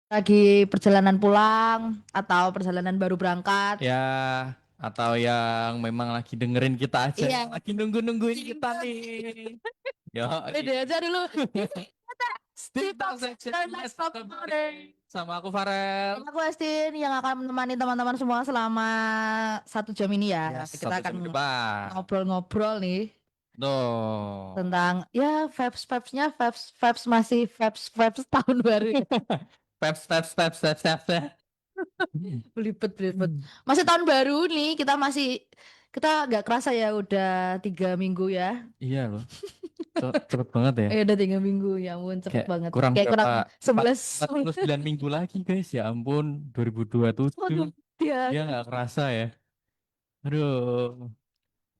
lagi perjalanan pulang atau perjalanan baru berangkat. Ya, atau yang memang lagi dengerin kita aja, Iya, lagi nungguin kita nih. Yo, ide aja dulu. Steve Talk Section, let's talk about it. Sama aku Farel. Dan aku Estin yang akan menemani teman-teman semua selama 1 jam ini ya. Yes, Kita satu jam ke akan depan. ngobrol-ngobrol nih Tuh. tentang ya vibes-vibesnya, vibes masih vibes tahun baru ya. Steps. Belibet, belibet. Masih tahun baru nih, kita nggak kerasa ya udah 3 minggu ya. Iya loh, cepet banget ya. Udah 3 minggu, ya ampun cepet Kayak banget. kurang Kayak berapa, kurang empat 11. empat puluh sembilan minggu lagi guys, ya ampun, 2027. Waduh, dia Ya nggak kerasa ya. Aduh,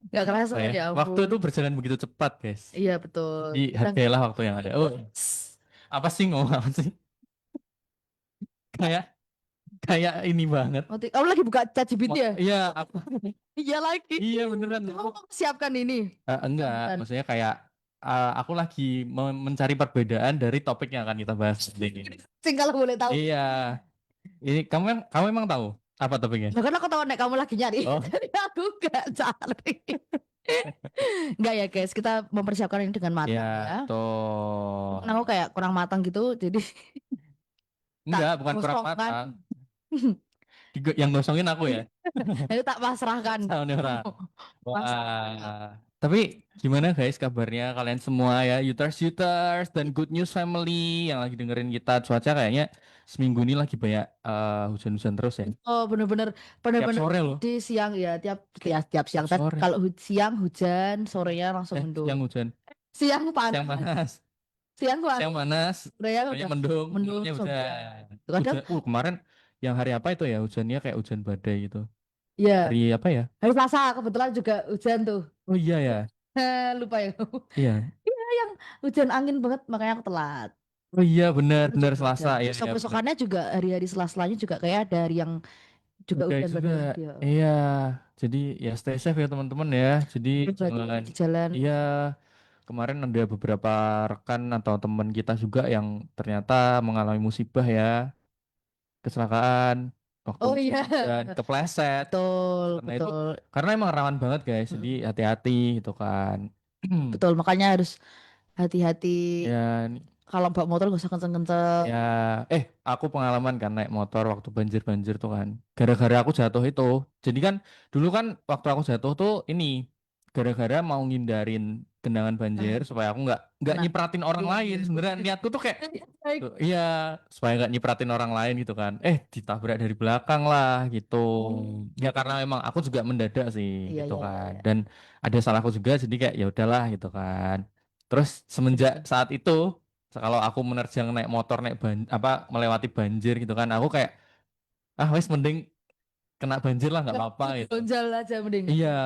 nggak kerasa apa ya? ya Waktu ampun. itu berjalan begitu cepat guys. Iya betul. Jadi Kita hargailah waktu yang ada. Oh, apa sih ngomong apa sih? Kayak kayak ini banget. kamu lagi buka ChatGPT ya? Iya, aku Iya lagi. iya beneran. Kamu mau siapkan ini. Enggak, Bukan. maksudnya kayak aku lagi mencari perbedaan dari topik yang akan kita bahas hari ini. Sing kalau boleh tahu. Iya, ini kamu emang tahu apa topiknya? Bahkan aku tahu nek kamu lagi nyari. Oh, Jadi aku gak cari. Enggak ya guys, kita mempersiapkan ini dengan ya matang ya. toh. Cuman aku kayak kurang matang gitu, jadi tak Enggak, bukan kurang kosongkan. matang. Yang gosongin aku ya. Jadi tak pasrahkan. Sama nih orang. Pasrahkan. Wah. Tapi gimana guys kabarnya kalian semua ya, Uters dan Good News Family yang lagi dengerin kita. Cuaca kayaknya seminggu ini lagi banyak hujan-hujan terus ya. Oh bener-bener Tiap bener-bener sore loh. di siang ya tiap Tiap siang. sore. Kalau siang hujan, sorenya langsung mendung. Siang hujan. Siang Siang panas, panas. siang Siang panas, panas. sorenya Banyak udah mendung. mendung Malamnya langsung hujan. hujan. Kadang Hujan. Kemarin yang hari apa itu ya? Hujannya kayak hujan badai gitu. ya Hari apa ya? hari Selasa kebetulan juga hujan tuh. Oh iya ya. Lupa ya. Iya. Iya yang hujan angin banget makanya aku telat. Oh iya benar Itu benar juga Selasa hujan. ya ya benar. Besok-besokannya juga hari-hari Selasanya juga kayak ada hari yang juga Oke hujan juga. badai lagi ya. Iya. Jadi ya stay safe ya teman-teman ya. Jadi Berarti jangan di jalan. iya kemarin ada beberapa rekan atau teman kita juga yang ternyata mengalami musibah ya, kecelakaan waktu Oh musim iya, hujan, kepleset. betul, Karena itu betul. karena emang rawan banget guys. Jadi Mm, hati-hati gitu kan. betul, makanya harus hati-hati Ya kalau bawa motor gak usah kenceng-kenceng. ya, aku pengalaman kan naik motor waktu banjir-banjir tuh kan. Gara-gara aku jatuh itu. Jadi kan dulu kan waktu aku jatuh tuh ini gara-gara mau ngindarin genangan banjir Nah, supaya aku nggak nah, nyipratin orang iya, lain. iya. Sebenarnya niatku tuh kayak Baik. iya supaya nggak nyipratin orang lain gitu kan. Ditabrak dari belakang lah gitu. Oh, Ya karena memang aku juga mendadak sih iya, gitu iya, iya, kan. iya. Dan ada salahku juga jadi kayak ya udahlah gitu kan. Terus semenjak saat itu kalau aku menerjang naik motor apa melewati banjir gitu kan aku kayak wes mending kena banjir lah nggak apa-apa gitu. Gonjal aja mending. Iya,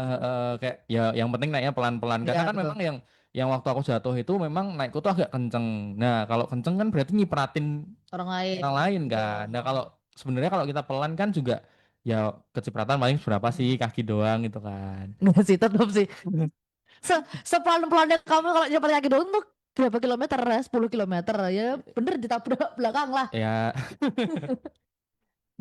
kayak ya yang penting naiknya pelan-pelan karena Iya, kan betul. memang yang waktu aku jatuh itu memang naikku tuh agak kenceng. Nah kalau kenceng kan berarti nyipratin Orang lain. orang lain kan. Nah Betul. kalau sebenarnya kalau kita pelan kan juga ya kecipratan paling berapa sih Hmm. kaki doang gitu kan. Enggak sih, tetap sih. Se Sepelan-pelannya kamu kalau nyeper kaki doang tuh berapa kilometer ya? 10 kilometer ya. Bener ditabrak belakang lah. Ya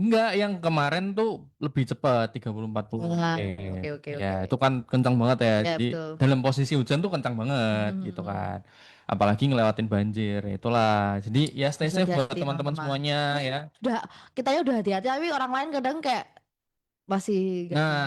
enggak, yang kemarin tuh lebih cepat 30-40 Nah, menit. oke, oke, Ya, oke. itu kan kencang banget ya. Ya, Jadi betul. dalam posisi hujan tuh kencang banget gitu Hmm. kan. Apalagi ngelewatin banjir. Ya itulah. Jadi ya stay Harus safe buat hati-hati teman-teman teman-teman. semuanya ya. Udah, kita ya udah hati-hati, tapi orang lain kadang kayak masih gak Nah,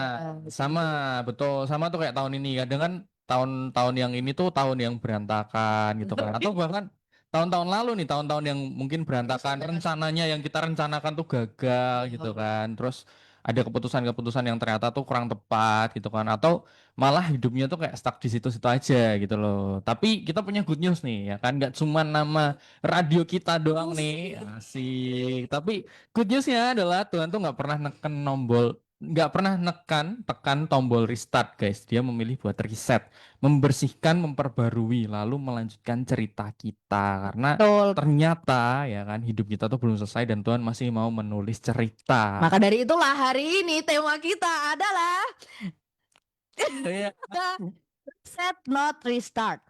sama gitu-gitu. betul sama tuh kayak tahun ini. Kadang kan tahun-tahun yang ini tuh tahun yang berantakan gitu kan. Atau bahkan tahun-tahun lalu nih, tahun-tahun yang mungkin berantakan rencananya yang kita rencanakan tuh gagal gitu kan. Terus ada keputusan-keputusan yang ternyata tuh kurang tepat gitu kan. Atau malah hidupnya tuh kayak stuck di situ-situ aja gitu loh. Tapi kita punya good news nih ya kan. Nggak cuma nama radio kita doang nih. Asik. Tapi good newsnya adalah Tuhan tuh nggak pernah tekan tombol restart guys. Dia memilih buat reset, membersihkan, memperbarui, lalu melanjutkan cerita kita karena Betul. ternyata ya kan hidup kita tuh belum selesai dan Tuhan masih mau menulis cerita. Maka dari itulah hari ini tema kita adalah Iya. set not restart.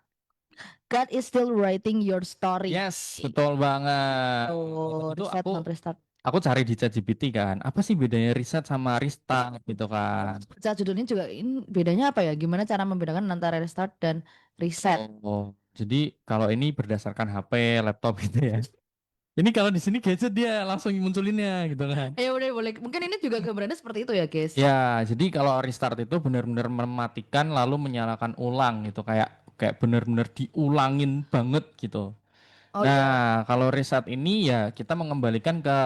God is still writing your story. Yes, betul banget. Oh, Itu reset aku non restart. cari di ChatGPT kan, apa sih bedanya reset sama restart gitu kan. Baca judulnya juga ini bedanya apa ya? Gimana cara membedakan antara restart dan reset? Oh, jadi kalau ini berdasarkan HP, laptop gitu ya. Ini kalau di sini gadget dia langsung munculinnya gitu kan. Ya udah boleh. Mungkin ini juga gambarannya seperti itu ya, guys. Ya, jadi kalau restart itu benar-benar mematikan lalu menyalakan ulang gitu, kayak kayak benar-benar diulangin banget gitu. Oh iya. Nah, kalau reset ini ya kita mengembalikan ke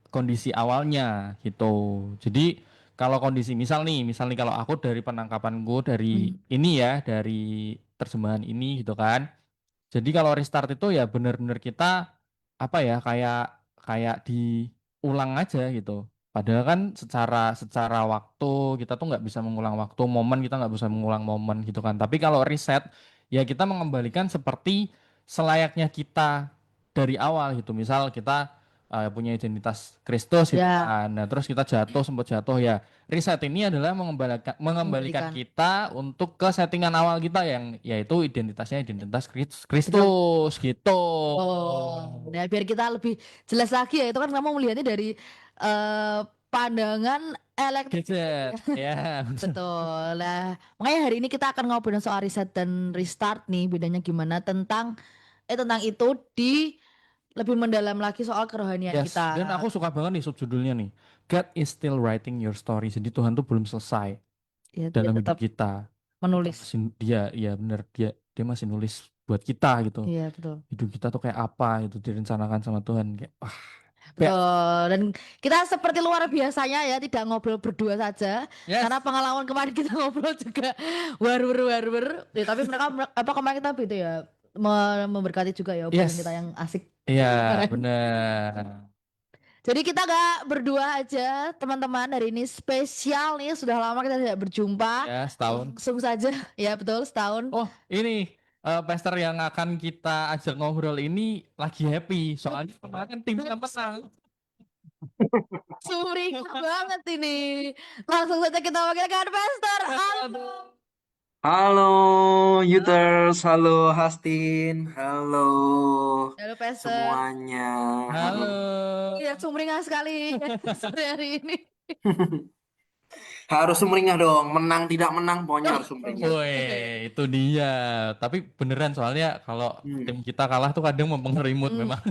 kondisi awalnya gitu. Jadi kalau kondisi misal nih kalau aku dari penangkapanku dari Hmm. ini ya, dari terjemahan ini gitu kan. Jadi kalau restart itu ya benar-benar kita apa ya kayak kayak diulang aja gitu. Padahal kan secara secara waktu kita tuh nggak bisa mengulang waktu, momen kita nggak bisa mengulang momen gitu kan. Tapi kalau reset ya kita mengembalikan seperti selayaknya kita dari awal gitu. Misal kita punya identitas Kristus gitu Ya, kan. Nah, terus kita sempat jatuh ya. Reset ini adalah mengembalikan kembalikan. kita untuk ke settingan awal kita yang yaitu identitasnya identitas Betul. Kristus gitu. Oh, nah biar kita lebih jelas lagi ya, itu kan kamu melihatnya dari eh, pandangan elektrik. Gadget. Ya, Betul. Nah, makanya hari ini kita akan ngobrolin soal reset dan restart nih, bedanya gimana tentang itu di lebih mendalam lagi soal kerohanian yes. kita. Dan aku suka banget nih subjudulnya nih. God is still writing your story. Jadi Tuhan tuh belum selesai Ya, dia dalam hidup tetap kita. menulis. Dia bener dia masih nulis buat kita gitu. Iya, betul. Hidup kita tuh kayak apa itu direncanakan sama Tuhan kayak wah, kayak Betul. Dan kita seperti luar biasanya ya, tidak ngobrol berdua saja. Karena yes. pengalaman kemarin kita ngobrol juga war. Ya, tapi mereka apa kemarin kita itu ya memberkati juga ya obrolan kita Yes. yang asik. Iya, Kemarin. bener. Jadi kita gak berdua aja teman-teman, hari ini spesial nih, sudah lama kita tidak berjumpa. Ya, setahun. Langsung saja ya, betul, setahun. Oh, ini Pastor yang akan kita ajak ngobrol ini lagi happy. Soalnya kemarin kan timnya menang. Sumringah banget ini. Langsung saja kita panggilkan Pastor Aldo. Halo Yuters, halo Hastin, halo Halo Pastor. semuanya. Halo. Iya, sumringah sekali sore hari ini. Harus sumringah dong, menang tidak menang pokoknya harus sumringah. Woi, itu dia. Tapi beneran soalnya kalau tim Hmm. kita kalah tuh kadang mempengaruhi mood Hmm. memang.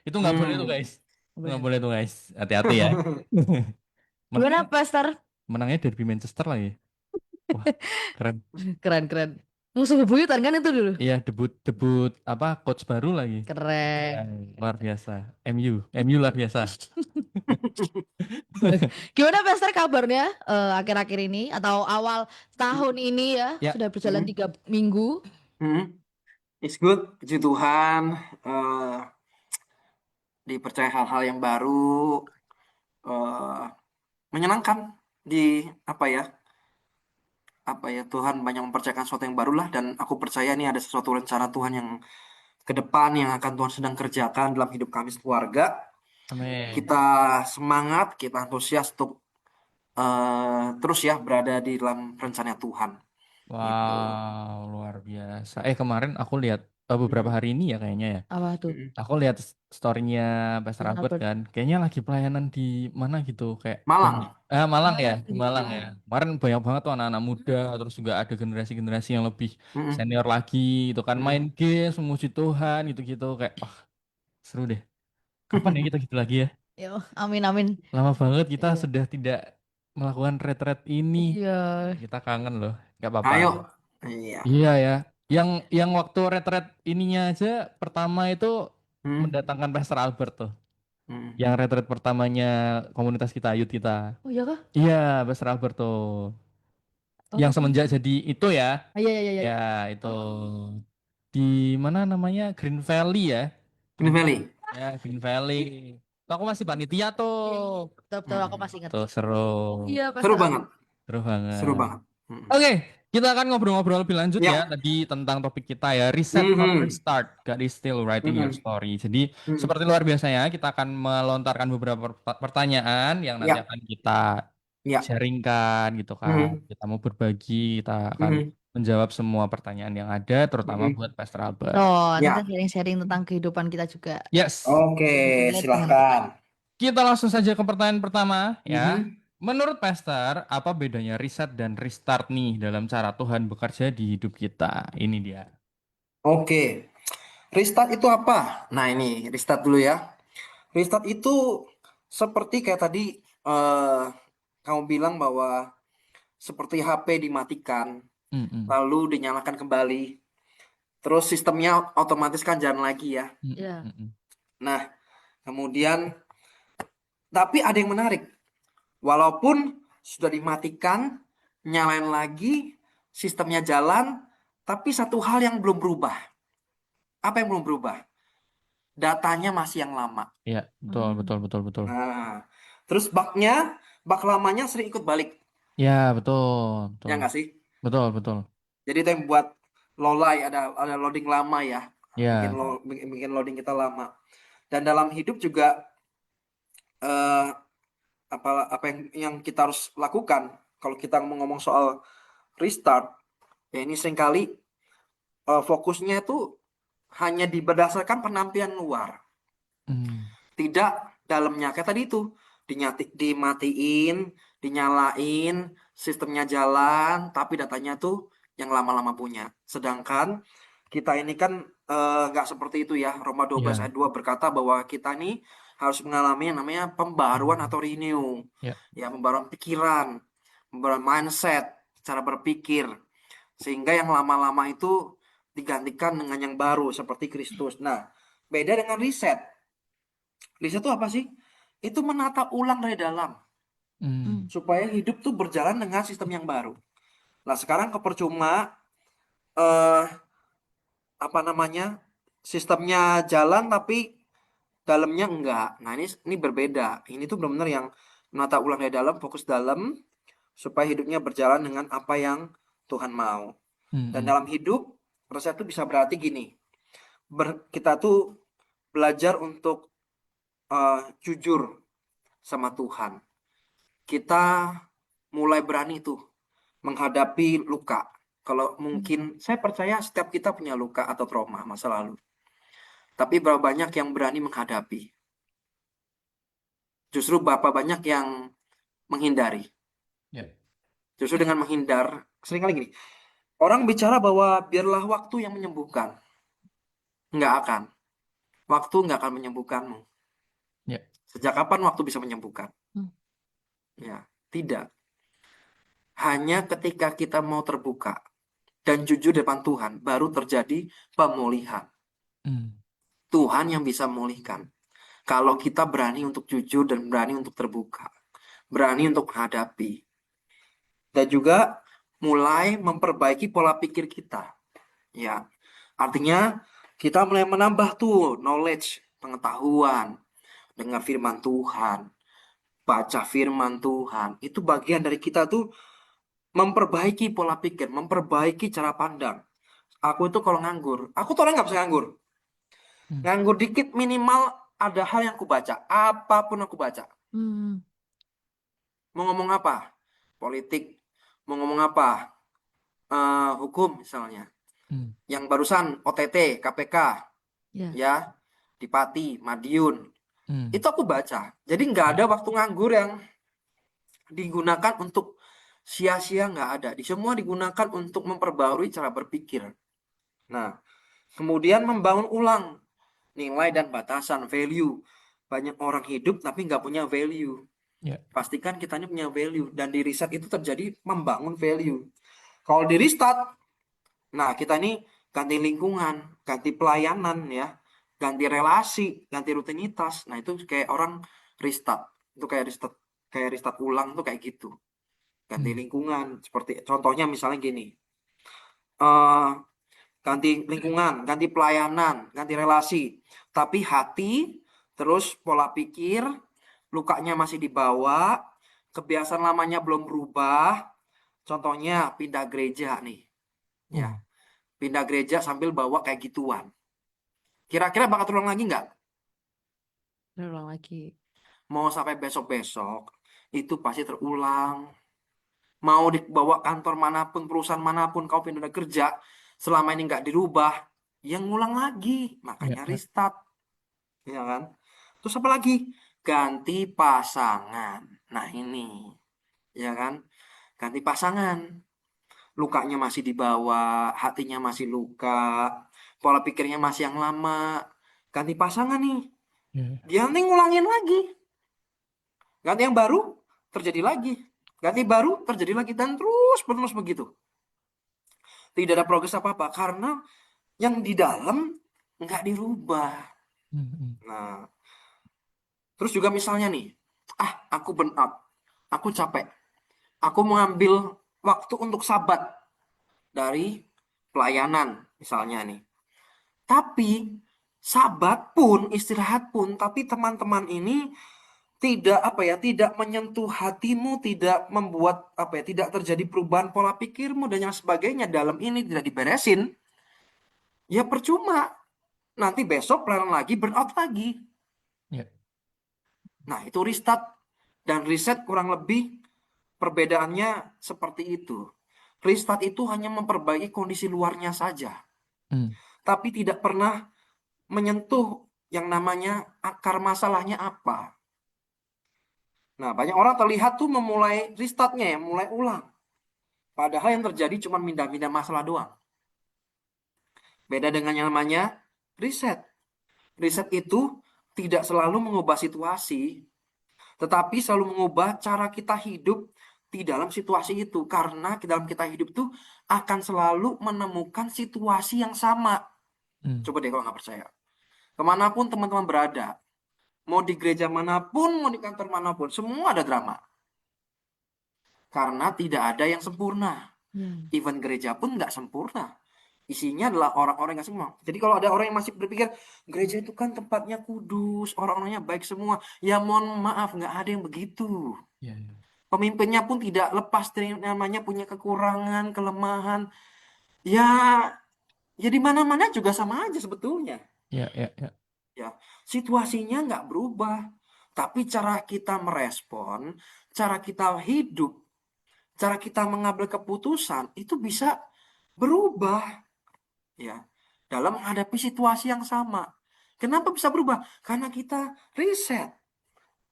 Itu nggak boleh tuh Hmm. guys. Itu nggak boleh tuh guys. Hati-hati ya. Gimana Menang, Pastor? menangnya derby Manchester lagi. Wah, keren. Keren. Musuh bebuyutan kan itu dulu. Iya, debut debut apa coach baru lagi. Keren. Luar biasa. MU luar biasa. Gimana Pastor kabarnya akhir-akhir ini atau awal tahun ini ya? Ya. Sudah berjalan Hmm. 3 minggu. It's good, puji Tuhan. Dipercaya hal-hal yang baru, menyenangkan di apa ya Tuhan banyak mempercayakan sesuatu yang baru lah, dan aku percaya nih ada sesuatu rencana Tuhan yang ke depan yang akan Tuhan sedang kerjakan dalam hidup kami sekeluarga. Amin. Kita semangat, kita antusias untuk terus ya berada di dalam rencana Tuhan. Gitu. Wow, luar biasa. Kemarin aku lihat beberapa hari ini ya kayaknya ya. Apa tuh? Aku lihat story-nya Pastor Pastor Albert Albert. kan. Kayaknya lagi pelayanan di mana gitu kayak Malang. Malang ya, di Malang Hmm. ya. Kemarin banyak banget tuh anak-anak muda, terus juga ada generasi-generasi yang lebih Mm-mm. senior lagi itu kan main Mm-mm. game, memuji Tuhan gitu-gitu kayak wah, seru deh. Kapan ya kita gitu lagi ya? Yo, amin. Lama banget kita Iya. sudah tidak melakukan retret ini. Iya. Kita kangen loh. Gak apa-apa. Ayo. Iya. Iya ya. Yang waktu retret ininya aja pertama itu Hmm. mendatangkan Pastor Albert tuh. Hmm. Yang retret pertamanya komunitas kita, youth kita. Oh iya kah? Iya, Pastor Albert tuh. Yang Oh. semenjak jadi itu ya. Iya. Ya, itu di mana namanya? Green Valley ya. Green Valley. Ya, Green Valley. Tuh aku masih panitia tuh. Betul, aku masih ingat. Tuh seru. Iya, Seru Pastor banget. Seru banget. Seru banget. Oke, kita akan ngobrol-ngobrol lebih lanjut Ya. ya tadi tentang topik kita ya, reset not Mhm. restart. God is still writing your Mhm. story. Jadi Mhm. seperti luar biasanya kita akan melontarkan beberapa pertanyaan yang nanti Ya. akan kita Ya. sharingkan gitu kan. Mhm. Kita mau berbagi, kita akan Mhm. menjawab semua pertanyaan yang ada, terutama Mm-mm. buat Pastor Albert. Oh, nanti Ya, sharing-sharing tentang kehidupan kita juga. Yes, oke, Relate dengan kita. silahkan. kita langsung saja ke pertanyaan pertama ya. Mhm. Menurut Pastor, apa bedanya reset dan restart nih dalam cara Tuhan bekerja di hidup kita? Ini dia. Oke, restart itu apa? Nah, ini restart dulu ya. Restart itu seperti kayak tadi kamu bilang bahwa seperti HP dimatikan, Mm-mm. lalu dinyalakan kembali, terus sistemnya otomatis kan jalan lagi ya. Ya. Mm-mm. Nah, kemudian tapi ada yang menarik. Walaupun sudah dimatikan, nyalain lagi, sistemnya jalan, tapi satu hal yang belum berubah. Apa yang belum berubah? Datanya masih yang lama. Ya, betul, betul, Hmm. betul, betul. Nah, terus bug lamanya sering ikut balik. Ya, betul, betul, Ya nggak sih? betul, betul. Jadi itu yang buat lolai, ada loading lama ya. Bikin, Ya, bikin loading kita lama. Dan dalam hidup juga eh, apa yang kita harus lakukan kalau kita ngomong soal restart, ya ini seringkali fokusnya itu hanya berdasarkan penampilan luar, mm, tidak dalamnya. Kayak tadi itu dimatiin, dinyalain, sistemnya jalan, tapi datanya tuh yang lama-lama punya. Sedangkan kita ini kan nggak seperti itu ya. Roma 12 ya, ayat 2 berkata bahwa kita nih harus mengalami yang namanya pembaruan atau renew. ya, Ya, pembaruan pikiran, pembaruan mindset, cara berpikir. Sehingga yang lama-lama itu digantikan dengan yang baru seperti Kristus. Nah, beda dengan riset. Riset itu apa sih? Itu menata ulang dari dalam mm, Hmm. supaya hidup tuh berjalan dengan sistem yang baru. Nah, sekarang kepercuma eh apa namanya? Sistemnya jalan tapi dalamnya enggak. Nah, ini berbeda. Ini tuh benar-benar yang menata ulang dari dalam, fokus dalam supaya hidupnya berjalan dengan apa yang Tuhan mau. Dan mm, dalam hidup, resep itu bisa berarti gini. Kita tuh belajar untuk jujur sama Tuhan. Kita mulai berani tuh menghadapi luka. Kalau Hmm. mungkin saya percaya setiap kita punya luka atau trauma masa lalu. Tapi berapa banyak yang berani menghadapi? Justru berapa banyak yang menghindari. ya, Justru dengan menghindar, seringkali gini. Orang bicara bahwa biarlah waktu yang menyembuhkan. Nggak akan. Waktu nggak akan menyembuhkanmu. ya, Sejak kapan waktu bisa menyembuhkan? Hmm. Ya, tidak. Hanya ketika kita mau terbuka dan jujur depan Tuhan, baru terjadi pemulihan. mm, Tuhan yang bisa memulihkan. Kalau kita berani untuk jujur dan berani untuk terbuka, berani untuk menghadapi, dan juga mulai memperbaiki pola pikir kita. Ya, artinya kita mulai menambah tuh knowledge, pengetahuan, dengar firman Tuhan, baca firman Tuhan. Itu bagian dari kita tuh memperbaiki pola pikir, memperbaiki cara pandang. Aku itu kalau nganggur, aku tuh orang nggak bisa nganggur. mm, Nganggur dikit minimal ada hal yang aku baca, apapun aku baca. Hmm. Mau ngomong apa? Politik. Mau ngomong apa? Hukum misalnya. mm, Yang barusan OTT, KPK, Ya. ya, di Pati, Madiun. mm, Itu aku baca. Jadi nggak ya, ada waktu nganggur yang digunakan untuk sia-sia, nggak ada. Di semua digunakan untuk memperbarui cara berpikir. Nah, kemudian membangun ulang nilai dan batasan, value. Banyak orang hidup tapi nggak punya value. ya, Pastikan kita ini punya value. Dan di riset itu terjadi membangun value. Kalau di restart, nah kita ini ganti lingkungan, ganti pelayanan ya, ganti relasi, ganti rutinitas. Nah itu kayak orang restart. Itu kayak restart ulang tuh kayak gitu. Ganti mm, lingkungan. Seperti contohnya misalnya gini. eh Ganti lingkungan, ganti pelayanan, ganti relasi. Tapi hati, terus pola pikir, lukanya masih dibawa, kebiasaan lamanya belum berubah. Contohnya pindah gereja nih. Ya, mm. pindah gereja sambil bawa kayak gituan. Kira-kira bakal terulang lagi nggak? Berulang lagi. Mau sampai besok-besok, itu pasti terulang. mau dibawa kantor manapun, perusahaan manapun kau pindah kerja, selama ini nggak dirubah, yang ngulang lagi. Ya, Makanya ya. restart, ya kan? Terus apa lagi? Ganti pasangan. Nah ini, ya kan? Ganti pasangan. Lukanya masih dibawa, hatinya masih luka, pola pikirnya masih yang lama. Ganti pasangan nih. Ya. Dia nanti ngulangin lagi. Ganti yang baru, terjadi lagi. Ganti baru, terjadi lagi. Dan terus menerus begitu. Tidak ada progres apa-apa. Karena yang di dalam nggak dirubah. Hmm. Nah, terus juga misalnya nih, aku burn out. Aku capek. Aku mengambil waktu untuk sabat dari pelayanan misalnya nih. Tapi sabat pun, istirahat pun, tapi teman-teman ini tidak menyentuh hatimu, tidak membuat tidak terjadi perubahan pola pikirmu dan yang sebagainya dalam ini tidak diberesin, ya percuma. Nanti besok pelayanan lagi, burnout lagi. Ya. Nah, itu restart dan reset kurang lebih perbedaannya seperti itu. Restart itu hanya memperbaiki kondisi luarnya saja, Hmm. tapi tidak pernah menyentuh yang namanya akar masalahnya apa. Nah, banyak orang terlihat tuh memulai restartnya ya, mulai ulang. Padahal yang terjadi cuma pindah-pindah masalah doang. Beda dengan yang namanya riset. Riset itu tidak selalu mengubah situasi, tetapi selalu mengubah cara kita hidup di dalam situasi itu. Karena di dalam kita hidup tuh akan selalu menemukan situasi yang sama. Hmm. Coba deh kalau nggak percaya. Kemanapun teman-teman berada, mau di gereja manapun, mau di kantor manapun, semua ada drama. Karena tidak ada yang sempurna. Even gereja pun nggak sempurna. Isinya adalah orang-orang yang semua. Jadi kalau ada orang yang masih berpikir, gereja itu kan tempatnya kudus, orang-orangnya baik semua. Ya mohon maaf, nggak ada yang begitu. Ya, ya. Pemimpinnya pun tidak lepas dari namanya punya kekurangan, kelemahan. Ya, ya di mana-mana juga sama aja sebetulnya. Ya, ya, ya. Ya, situasinya nggak berubah. Tapi cara kita merespon, cara kita hidup, cara kita mengambil keputusan itu bisa berubah ya dalam menghadapi situasi yang sama. Kenapa bisa berubah? Karena kita riset,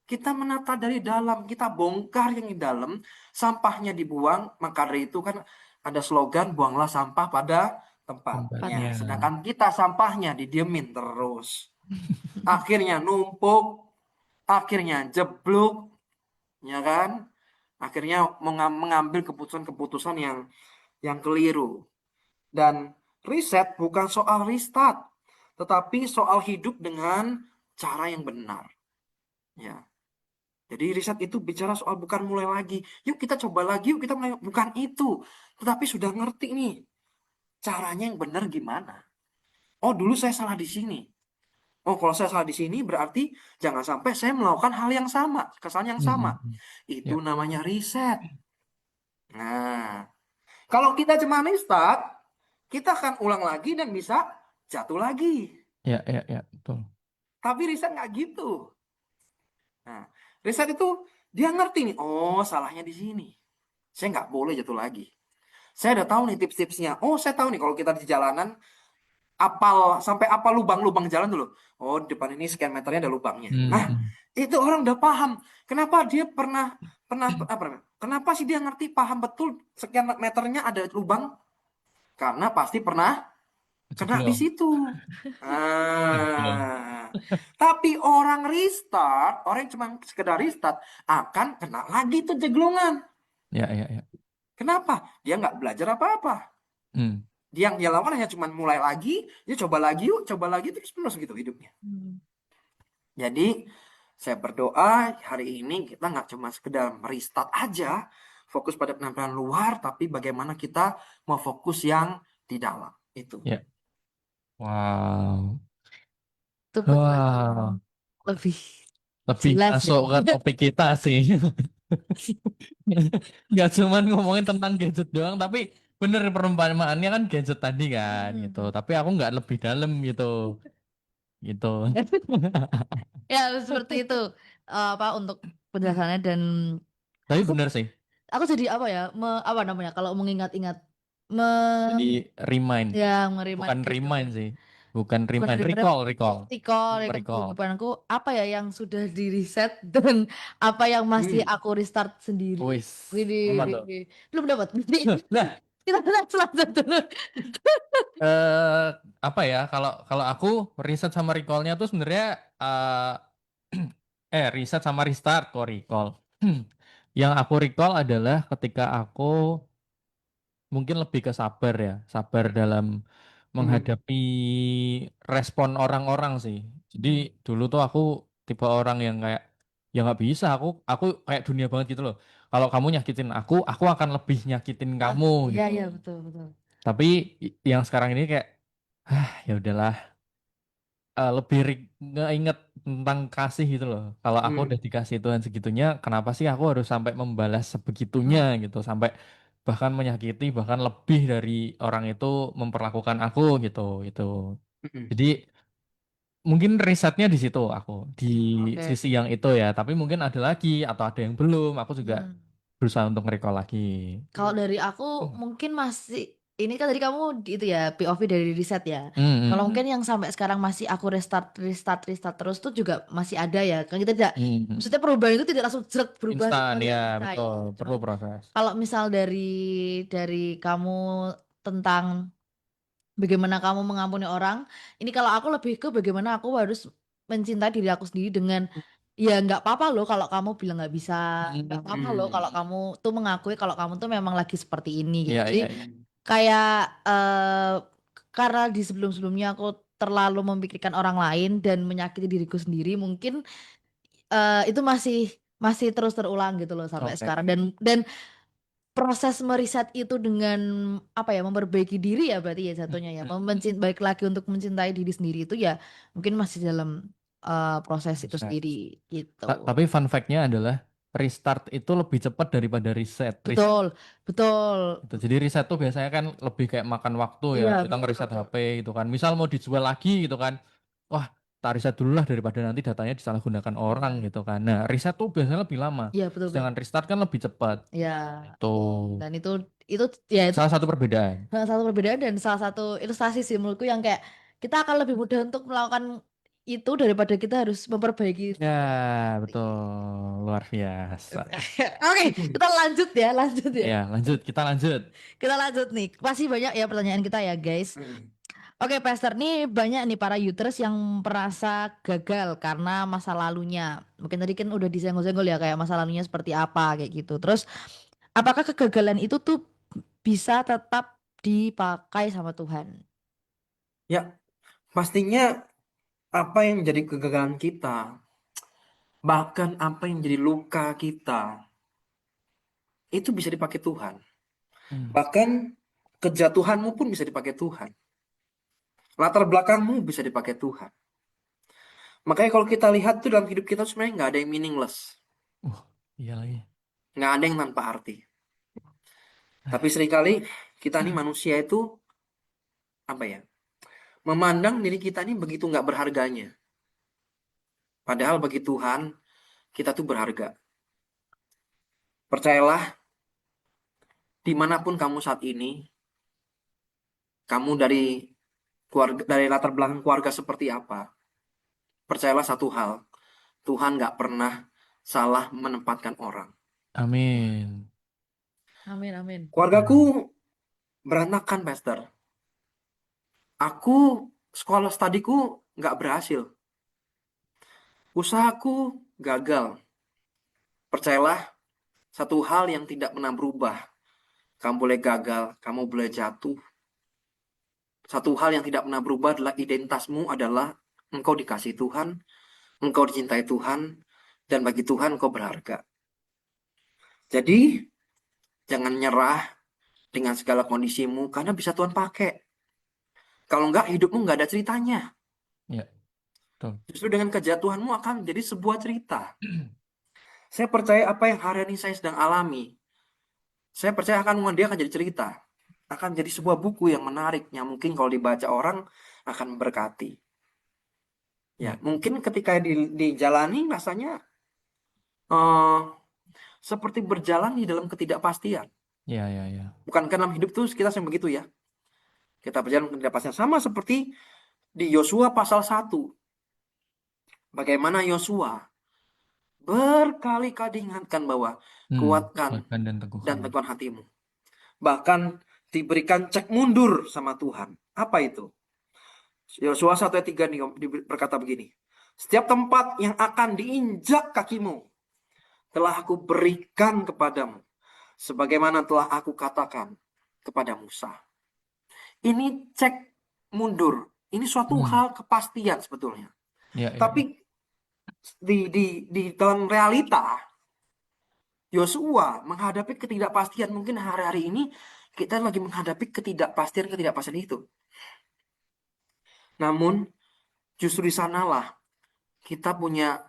kita menata dari dalam, kita bongkar yang di dalam, sampahnya dibuang, maka dari itu kan ada slogan buanglah sampah pada tempatnya. Tempatnya. Sedangkan kita sampahnya didiemin terus. Akhirnya numpuk, akhirnya jeblok, ya kan? Akhirnya mengambil keputusan-keputusan yang keliru. Dan riset bukan soal restart, tetapi soal hidup dengan cara yang benar. Ya. Jadi riset itu bicara soal bukan mulai lagi. Yuk kita coba lagi, yuk kita mulai. Bukan itu. Tetapi sudah ngerti nih. Caranya yang benar gimana. Oh dulu saya salah di sini. Oh kalau saya salah di sini berarti jangan sampai saya melakukan hal yang sama. Kesalahan yang sama. Ya, Itu namanya riset. Nah, kalau kita cuma restart, kita akan ulang lagi dan bisa jatuh lagi. ya, ya, ya, betul. Tapi riset nggak gitu. Nah, riset itu dia ngerti nih, oh salahnya di sini. Saya nggak boleh jatuh lagi. Saya udah tahu nih tips-tipsnya. Oh, saya tahu nih kalau kita di jalanan, sampai apa lubang-lubang jalan dulu. Oh, di depan ini sekian meternya ada lubangnya. Nah, Hmm. itu orang udah paham. Kenapa dia pernah pernah apa namanya? Kenapa sih dia ngerti paham betul sekian meternya ada lubang? Karena pasti pernah kena di Jeblok. situ. Jeblok. Tapi orang restart, orang yang cuma sekedar restart akan kena lagi tuh jeglongan. Ya, ya, ya. Kenapa? Dia nggak belajar apa-apa. Hmm. Dia yang dia lakukan hanya cuma mulai lagi, ya coba lagi terus gitu hidupnya. Jadi saya berdoa hari ini kita nggak cuma sekedar merestart aja, fokus pada penampilan luar, tapi bagaimana kita mau fokus yang di dalam itu. Ya. Wow. Itu Wow. lebih Lebih jelas ya. masuk ke topik kita sih. Nggak cuman ngomongin tentang gadget doang, tapi bener perumpamaannya kan gadget tadi kan gitu. Tapi aku nggak lebih dalam gitu. Gitu. Ya seperti itu. Apa untuk penjelasannya dan Tapi aku bener sih. aku jadi apa ya, apa namanya kalau mengingat-ingat, Jadi remind, ya bukan meremind remind kehidupan. sih, bukan Bukan remind, daripada recall, recall, recall ya recall. kehidupanku apa ya yang sudah di reset dan apa yang masih Hmm. aku restart sendiri. Wis, apa Wih, tuh? belum dapat. Nah, Kita lihat selanjutnya dulu. eh apa ya? Kalau kalau aku riset sama recallnya tuh sebenarnya riset sama restart kok recall. Yang aku recall adalah ketika aku mungkin lebih ke sabar ya, sabar dalam Hmm. menghadapi respon orang-orang sih. Jadi dulu tuh aku tipe orang yang kayak ya nggak bisa, aku kayak dunia banget gitu loh. Kalau kamu nyakitin aku akan lebih nyakitin Ah, kamu iya gitu. iya betul betul. Tapi yang sekarang ini kayak ya udahlah, lebih ngeinget tentang kasih gitu loh. Kalau aku Hmm. udah dikasih Tuhan segitunya, kenapa sih aku harus sampai membalas sebegitunya Hmm, gitu, sampai bahkan menyakiti, bahkan lebih dari orang itu memperlakukan aku gitu, itu. Hmm. Jadi mungkin risetnya di situ aku, di oke. sisi yang itu ya. Tapi mungkin ada lagi atau ada yang belum. Aku juga Hmm. berusaha untuk nge-recall lagi. Kalau Hmm. dari aku mungkin masih ini kan tadi kamu itu ya POV dari riset ya. Hmm, Kalau hmm, mungkin yang sampai sekarang masih aku restart terus tuh juga masih ada ya. Kan kita tidak, hmm. maksudnya perubahan itu tidak langsung jeret berubah Instan sesuatu ya, yang kita ya. betul, Cuman perlu proses. kalau misal dari kamu tentang bagaimana kamu mengampuni orang, ini kalau aku lebih ke bagaimana aku harus mencintai diri aku sendiri dengan ya nggak apa-apa loh kalau kamu bilang nggak bisa, nggak apa-apa loh Hmm. kalau kamu tuh mengakui kalau kamu tuh memang lagi seperti ini gitu. Iya, Jadi iya, iya. kayak karena di sebelum-sebelumnya aku terlalu memikirkan orang lain dan menyakiti diriku sendiri, mungkin itu masih masih terus terulang gitu loh sampai Oke. sekarang dan proses meriset itu dengan apa ya memperbaiki diri ya berarti ya jatuhnya ya balik lagi untuk mencintai diri sendiri itu ya mungkin masih dalam proses itu Proses. sendiri gitu. Tapi fun fact-nya adalah restart itu lebih cepat daripada reset. Betul, betul. Gitu. Jadi riset tuh biasanya kan lebih kayak makan waktu ya. Iya, Kita betul ngeriset betul. HP gitu kan. Misal mau dijual lagi gitu kan. Wah, tak riset dulu lah daripada nanti datanya disalahgunakan orang gitu kan. Nah, riset tuh biasanya lebih lama. Iya, betul betul. Sedangkan restart kan lebih cepat. Iya. Itu Dan itu ya itu salah satu perbedaan. salah satu perbedaan dan salah satu ilustrasi sih menurutku yang kayak kita akan lebih mudah untuk melakukan itu daripada kita harus memperbaiki Ya, betul. sendiri. Luar biasa. Oke, kita lanjut ya, lanjut ya. Ya, lanjut. Kita lanjut. Kita lanjut nih. Pasti banyak ya pertanyaan kita ya, guys. Hmm. Oke, Pastor, nih banyak nih para users yang merasa gagal karena masa lalunya. Mungkin tadi kan udah disenggol-senggol ya kayak masa lalunya seperti apa kayak gitu. Terus, apakah kegagalan itu tuh bisa tetap dipakai sama Tuhan? Ya, pastinya apa yang jadi kegagalan kita, bahkan apa yang jadi luka kita, itu bisa dipakai Tuhan. Hmm. Bahkan kejatuhanmu pun bisa dipakai Tuhan. Latar belakangmu bisa dipakai Tuhan. Makanya kalau kita lihat tuh dalam hidup kita sebenarnya nggak ada yang meaningless. Iya lagi. Nggak ada yang tanpa arti. Tapi seringkali kita nih manusia itu, apa ya, memandang diri kita ini begitu nggak berharganya. Padahal bagi Tuhan, kita tuh berharga. Percayalah, dimanapun kamu saat ini, kamu dari keluarga, dari latar belakang keluarga seperti apa, percayalah satu hal, Tuhan nggak pernah salah menempatkan orang. Amin. Amin, amin. Keluargaku berantakan, Pastor. Aku sekolah studiku nggak berhasil. Usahaku gagal. Percayalah, satu hal yang tidak pernah berubah. Kamu boleh gagal, kamu boleh jatuh. Satu hal yang tidak pernah berubah adalah identitasmu adalah engkau dikasih Tuhan, engkau dicintai Tuhan, dan bagi Tuhan engkau berharga. Jadi, jangan nyerah dengan segala kondisimu, karena bisa Tuhan pakai. Kalau enggak, hidupmu nggak ada ceritanya. Ya, betul. Justru dengan kejatuhanmu akan menjadi sebuah cerita. Saya percaya apa yang hari ini saya sedang alami, saya percaya dia akan jadi cerita. Akan jadi sebuah buku yang menarik, yang mungkin kalau dibaca orang akan memberkati. Ya, Ya. mungkin ketika dijalani rasanya eh seperti berjalan di dalam ketidakpastian. Ya, ya, ya. Bukankah dalam hidup tuh kita sering begitu ya? Kita berjalan dalam ketidakpastian. Sama seperti di Yosua pasal 1. Bagaimana Yosua berkali-kali diingatkan bahwa kuatkan Kuatkan dan dan teguhkan. teguhkan hatimu. Bahkan diberikan cek mundur sama Tuhan. Apa itu? Yosua 1 ayat 3 berkata begini. Setiap tempat yang akan diinjak kakimu telah aku berikan kepadamu. Sebagaimana telah aku katakan kepada Musa. Ini cek mundur. Ini suatu hal kepastian sebetulnya. Ya, ya, ya. Tapi di dalam realita, Yosua menghadapi ketidakpastian. Mungkin hari-hari ini kita lagi menghadapi ketidakpastian itu. Namun, justru di sanalah kita punya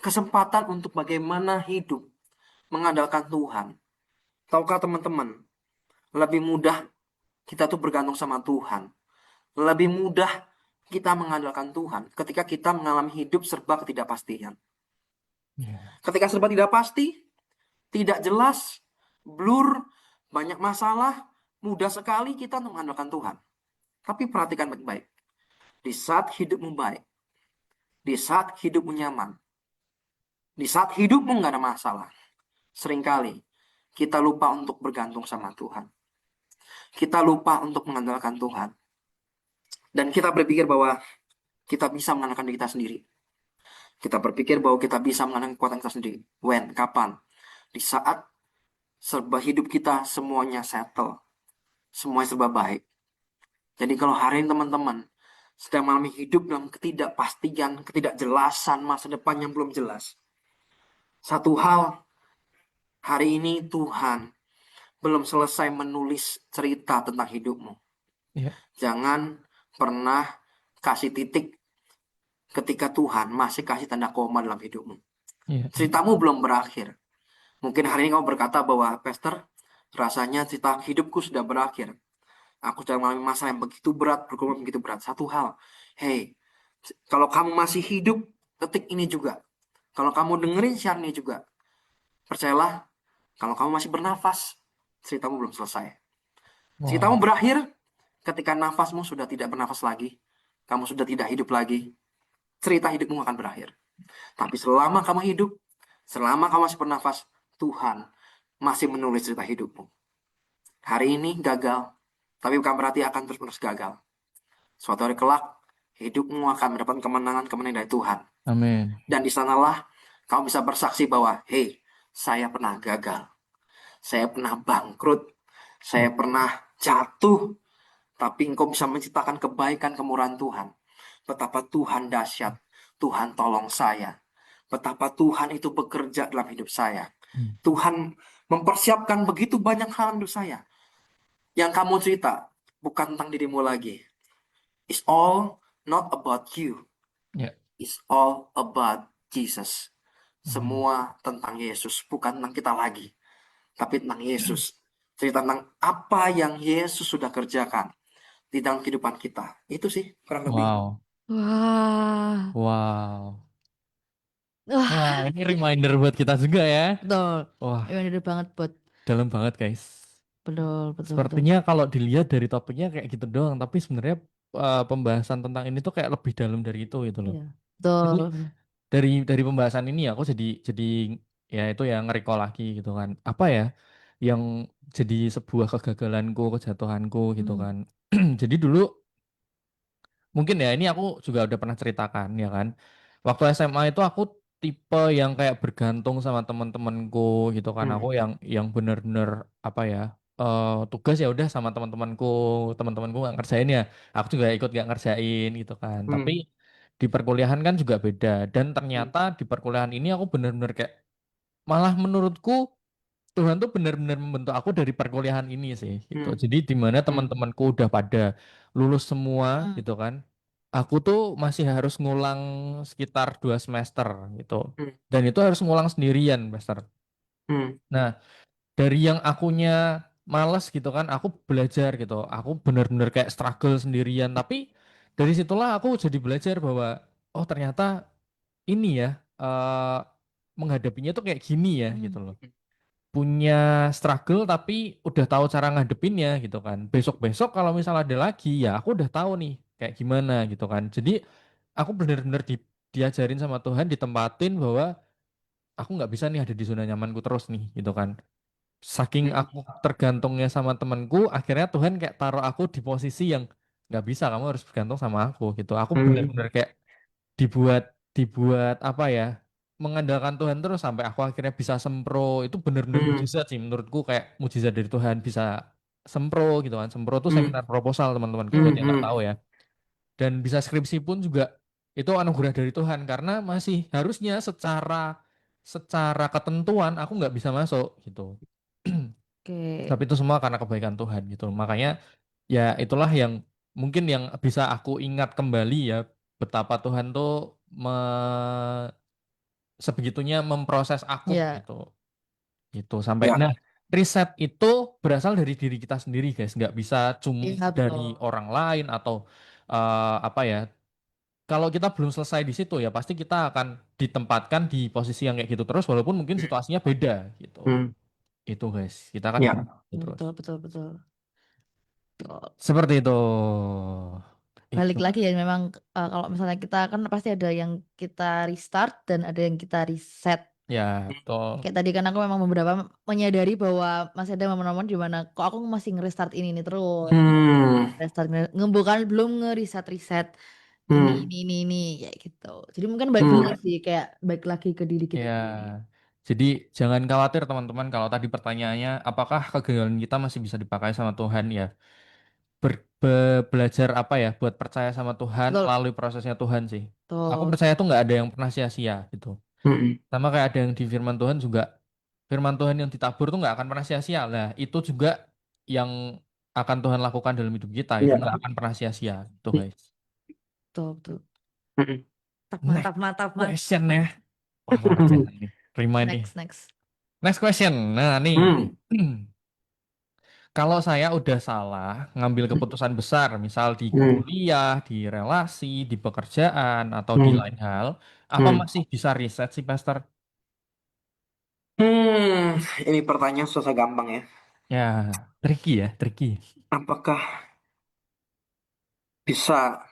kesempatan untuk bagaimana hidup mengandalkan Tuhan. Tahukah teman-teman, lebih mudah kita tuh bergantung sama Tuhan. Lebih mudah kita mengandalkan Tuhan ketika kita mengalami hidup serba ketidakpastian. Ya. Ketika serba tidak pasti, tidak jelas, blur, banyak masalah, mudah sekali kita untuk mengandalkan Tuhan. Tapi perhatikan baik-baik. Di saat hidupmu baik, di saat hidupmu nyaman, di saat hidupmu nggak ada masalah, seringkali kita lupa untuk bergantung sama Tuhan. Kita lupa untuk mengandalkan Tuhan. Dan kita berpikir bahwa kita bisa mengandalkan diri kita sendiri. Kita berpikir bahwa kita bisa mengandalkan kekuatan kita sendiri. When? Kapan? Di saat serba hidup kita semuanya settle. Semuanya serba baik. Jadi kalau hari ini teman-teman sedang mengalami hidup dalam ketidakpastian, ketidakjelasan, masa depan yang belum jelas. Satu hal, hari ini Tuhan belum selesai menulis cerita tentang hidupmu. Ya. Jangan pernah kasih titik ketika Tuhan masih kasih tanda koma dalam hidupmu. Ya. Ceritamu belum berakhir. Mungkin hari ini kamu berkata bahwa, Pastor, rasanya cerita hidupku sudah berakhir. Aku sedang mengalami masalah yang begitu berat, bergumul begitu berat. Satu hal, hey, kalau kamu masih hidup, detik ini juga. Kalau kamu dengerin siaran ini juga, percayalah, kalau kamu masih bernafas, ceritamu belum selesai. Ceritamu Wow. berakhir ketika nafasmu sudah tidak bernafas lagi, kamu sudah tidak hidup lagi, cerita hidupmu akan berakhir. Tapi selama kamu hidup, selama kamu masih bernafas, Tuhan masih menulis cerita hidupmu. Hari ini gagal, tapi bukan berarti akan terus-menerus gagal. Suatu hari kelak, hidupmu akan mendapat kemenangan-kemenangan dari Tuhan. Amin. Dan di sanalah kamu bisa bersaksi bahwa, hey, saya pernah gagal. Saya pernah bangkrut. Saya pernah jatuh. Tapi engkau bisa menciptakan kebaikan kemurahan Tuhan. Betapa Tuhan dahsyat. Tuhan tolong saya. Betapa Tuhan itu bekerja dalam hidup saya. Tuhan mempersiapkan begitu banyak hal hidup saya. Yang kamu cerita bukan tentang dirimu lagi. It's all not about you. Ya. It's all about Jesus. Semua tentang Yesus, bukan tentang kita lagi. Tapi tentang Yesus. Cerita tentang apa yang Yesus sudah kerjakan di dalam kehidupan kita. Itu sih kurang lebih. Wow. Wah. Wow. Wah, Wah, ini reminder buat kita juga ya. betul. Wah, Bener banget, Bud. dalam banget guys. Betul, betul, betul. Sepertinya kalau dilihat dari topiknya kayak gitu doang, tapi sebenarnya pembahasan tentang ini tuh kayak lebih dalam dari itu gitu loh. Iya, Jadi betul. dari pembahasan ini aku jadi ya itu ya nge-recall lagi gitu kan. Apa ya yang jadi sebuah kegagalanku, kejatuhanku gitu Hmm. kan. Jadi dulu mungkin ya ini aku juga udah pernah ceritakan ya kan. Waktu SMA itu aku tipe yang kayak bergantung sama teman-temanku gitu kan. Aku yang bener-bener apa ya tugas ya udah sama teman-temanku nggak ngerjain ya. Aku juga ikut nggak ngerjain gitu kan. Tapi di perkuliahan kan juga beda. Dan ternyata di perkuliahan ini aku bener-bener kayak malah menurutku Tuhan tuh benar-benar membentuk aku dari perkuliahan ini sih gitu. Jadi di mana teman-temanku udah pada lulus semua gitu kan. Aku tuh masih harus ngulang sekitar 2 semester gitu. Dan itu harus ngulang sendirian, Master. Nah, dari yang akunya males gitu kan, aku belajar gitu. Aku benar-benar kayak struggle sendirian. Tapi dari situlah aku jadi belajar bahwa oh ternyata ini ya menghadapinya tuh kayak gini ya gitu Hmm. loh. Punya struggle tapi udah tahu cara ngadepinnya gitu kan. Besok-besok kalau misal ada lagi ya aku udah tahu nih kayak gimana gitu kan. Jadi aku bener-bener diajarin sama Tuhan, ditempatin bahwa aku nggak bisa nih ada di zona nyamanku terus nih gitu kan. Saking Mm, aku tergantungnya sama temanku, akhirnya Tuhan kayak taruh aku di posisi yang nggak bisa, kamu harus bergantung sama aku gitu. Aku mm, bener-bener kayak dibuat dibuat apa ya, mengandalkan Tuhan terus sampai aku akhirnya bisa sempro. Itu bener-bener mm, mujizat sih menurutku, kayak mujizat dari Tuhan bisa sempro gitu kan. Sempro itu mm, seminar proposal teman-temanku buat mm, yang nggak tahu mm, ya. Dan bisa skripsi pun juga itu anugerah dari Tuhan, karena masih harusnya secara secara ketentuan aku nggak bisa masuk gitu. Oke. Tapi itu semua karena kebaikan Tuhan gitu. Makanya ya itulah yang mungkin yang bisa aku ingat kembali ya, betapa Tuhan tuh sebegitunya memproses aku Ya, gitu. Gitu sampai ya, nah, riset itu berasal dari diri kita sendiri guys, nggak bisa cuma iya dari betul. orang lain atau apa ya. Kalau kita belum selesai di situ ya pasti kita akan ditempatkan di posisi yang kayak gitu terus, walaupun mungkin situasinya beda gitu. mm, Itu guys, kita kan ya. gitu terus. Betul, betul, betul. Betul. Seperti itu. Balik Itu. lagi ya memang kalau misalnya kita kan pasti ada yang kita restart dan ada yang kita reset. Ya, betul. Kayak tadi kan aku memang beberapa menyadari bahwa masih ada momen-momen di mana kok aku masih nge-restart ini terus. Hmm, Restart bukan belum nge-reset reset hmm, ini kayak gitu. Jadi mungkin baik benar hmm, sih kayak baik lagi ke diri kita Ya. sendiri. Jadi jangan khawatir teman-teman, kalau tadi pertanyaannya apakah kegagalan kita masih bisa dipakai sama Tuhan ya. Belajar apa ya buat percaya sama Tuhan Betul, melalui prosesnya Tuhan sih. Aku betul. percaya tuh nggak ada yang pernah sia-sia gitu. hmm, Sama kayak ada yang di firman Tuhan juga, firman Tuhan yang ditabur tuh nggak akan pernah sia-sia. Nah, itu juga yang akan Tuhan lakukan dalam hidup kita, itu nggak ya. akan pernah sia-sia. Tuh guys. Betul, betul. Hmm, Mantap, Next mantap, mantap, mantap. question ya. Wah, luar biasa ini. Remind nih. Next, next. Next question. Nah, nih. hmm, Kalau saya udah salah ngambil hmm, keputusan besar, misal di hmm, kuliah, di relasi, di pekerjaan, atau di hmm, lain hal, apa hmm. masih bisa riset sih, Pastor? Hmm, ini pertanyaan susah gampang ya. Ya, tricky ya, tricky. Apakah bisa?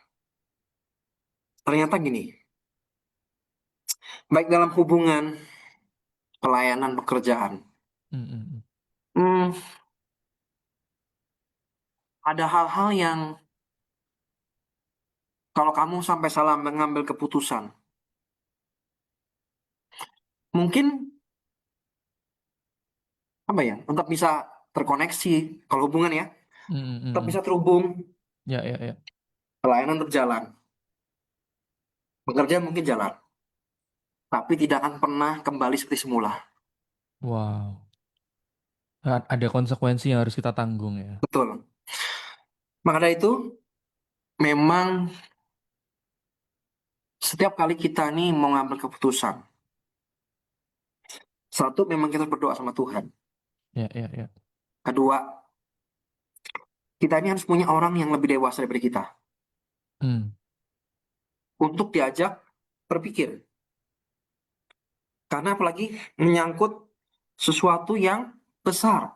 Ternyata gini, baik dalam hubungan, pelayanan, pekerjaan, Mm, mm, mm. hmm, ada hal-hal yang kalau kamu sampai salah mengambil keputusan, mungkin apa ya, untuk bisa terkoneksi, kalau hubungan ya, Mm, mm, tetap mm, bisa mm. terhubung, Ya, ya, ya. pelayanan tetap jalan, bekerja mungkin jalan, tapi tidak akan pernah kembali seperti semula. Wow. Ada konsekuensi yang harus kita tanggung ya. Betul. Maka dari itu, memang setiap kali kita nih mau ngambil keputusan, satu memang kita harus berdoa sama Tuhan. Ya, ya, ya. Kedua, kita ini harus punya orang yang lebih dewasa daripada kita Hmm. untuk diajak berpikir. Karena apalagi menyangkut sesuatu yang besar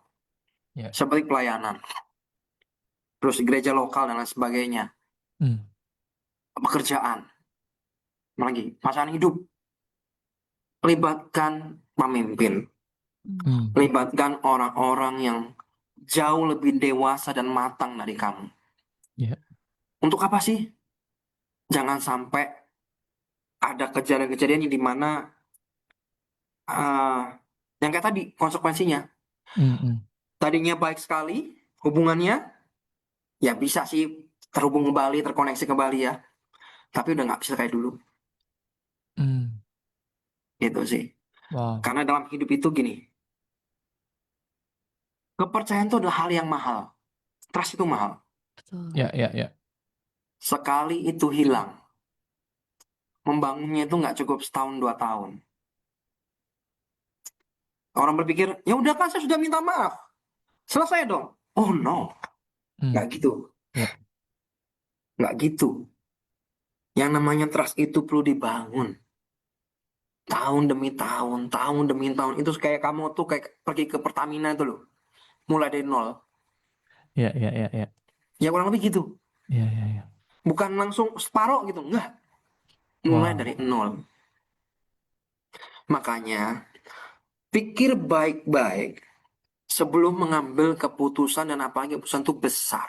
Ya. seperti pelayanan, terus gereja lokal dan lain sebagainya, Hmm. pekerjaan, lagi pasangan hidup, libatkan pemimpin, Hmm. Hmm. libatkan orang-orang yang jauh lebih dewasa dan matang dari kamu. Ya. Untuk apa sih? Jangan sampai ada kejadian-kejadian yang dimana yang kayak tadi konsekuensinya. Hmm. Hmm. Tadinya baik sekali hubungannya, ya bisa sih terhubung kembali, terkoneksi kembali ya. Tapi udah nggak bisa kayak dulu, Hmm. gitu sih. Wow. Karena dalam hidup itu gini, kepercayaan itu adalah hal yang mahal. Trust itu mahal. Betul. Ya, ya, ya. Sekali itu hilang, membangunnya itu nggak cukup setahun 2 tahun. Orang berpikir, ya udah kan saya sudah minta maaf, selesai dong. Oh no, Hmm. nggak gitu, Ya. nggak gitu. Yang namanya trust itu perlu dibangun. tahun demi tahun, tahun demi tahun. Itu kayak kamu tuh kayak pergi ke Pertamina itu loh, mulai dari nol. Ya, ya, ya, ya. Ya kurang lebih gitu. Ya, ya, ya. Bukan langsung separuh gitu, enggak. Mulai Wow. dari nol. Makanya, pikir baik-baik sebelum mengambil keputusan dan apalagi keputusan itu besar.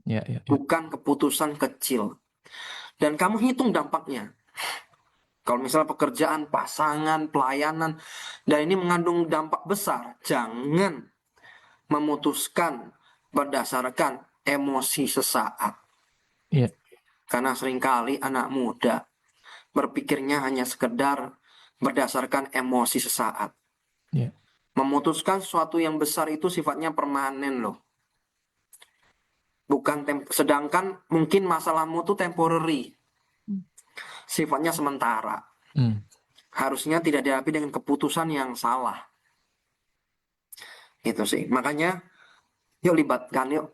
Ya, ya, ya. Bukan keputusan kecil. Dan kamu hitung dampaknya. Kalau misalnya pekerjaan, pasangan, pelayanan, dan ini mengandung dampak besar, jangan memutuskan berdasarkan emosi sesaat. Iya, Karena seringkali anak muda berpikirnya hanya sekedar berdasarkan emosi sesaat. iya. Memutuskan sesuatu yang besar itu sifatnya permanen loh. Bukan sedangkan mungkin masalahmu itu temporary, sifatnya sementara. Hmm. Harusnya tidak dihadapi dengan keputusan yang salah. Gitu sih. Makanya yuk libatkan yuk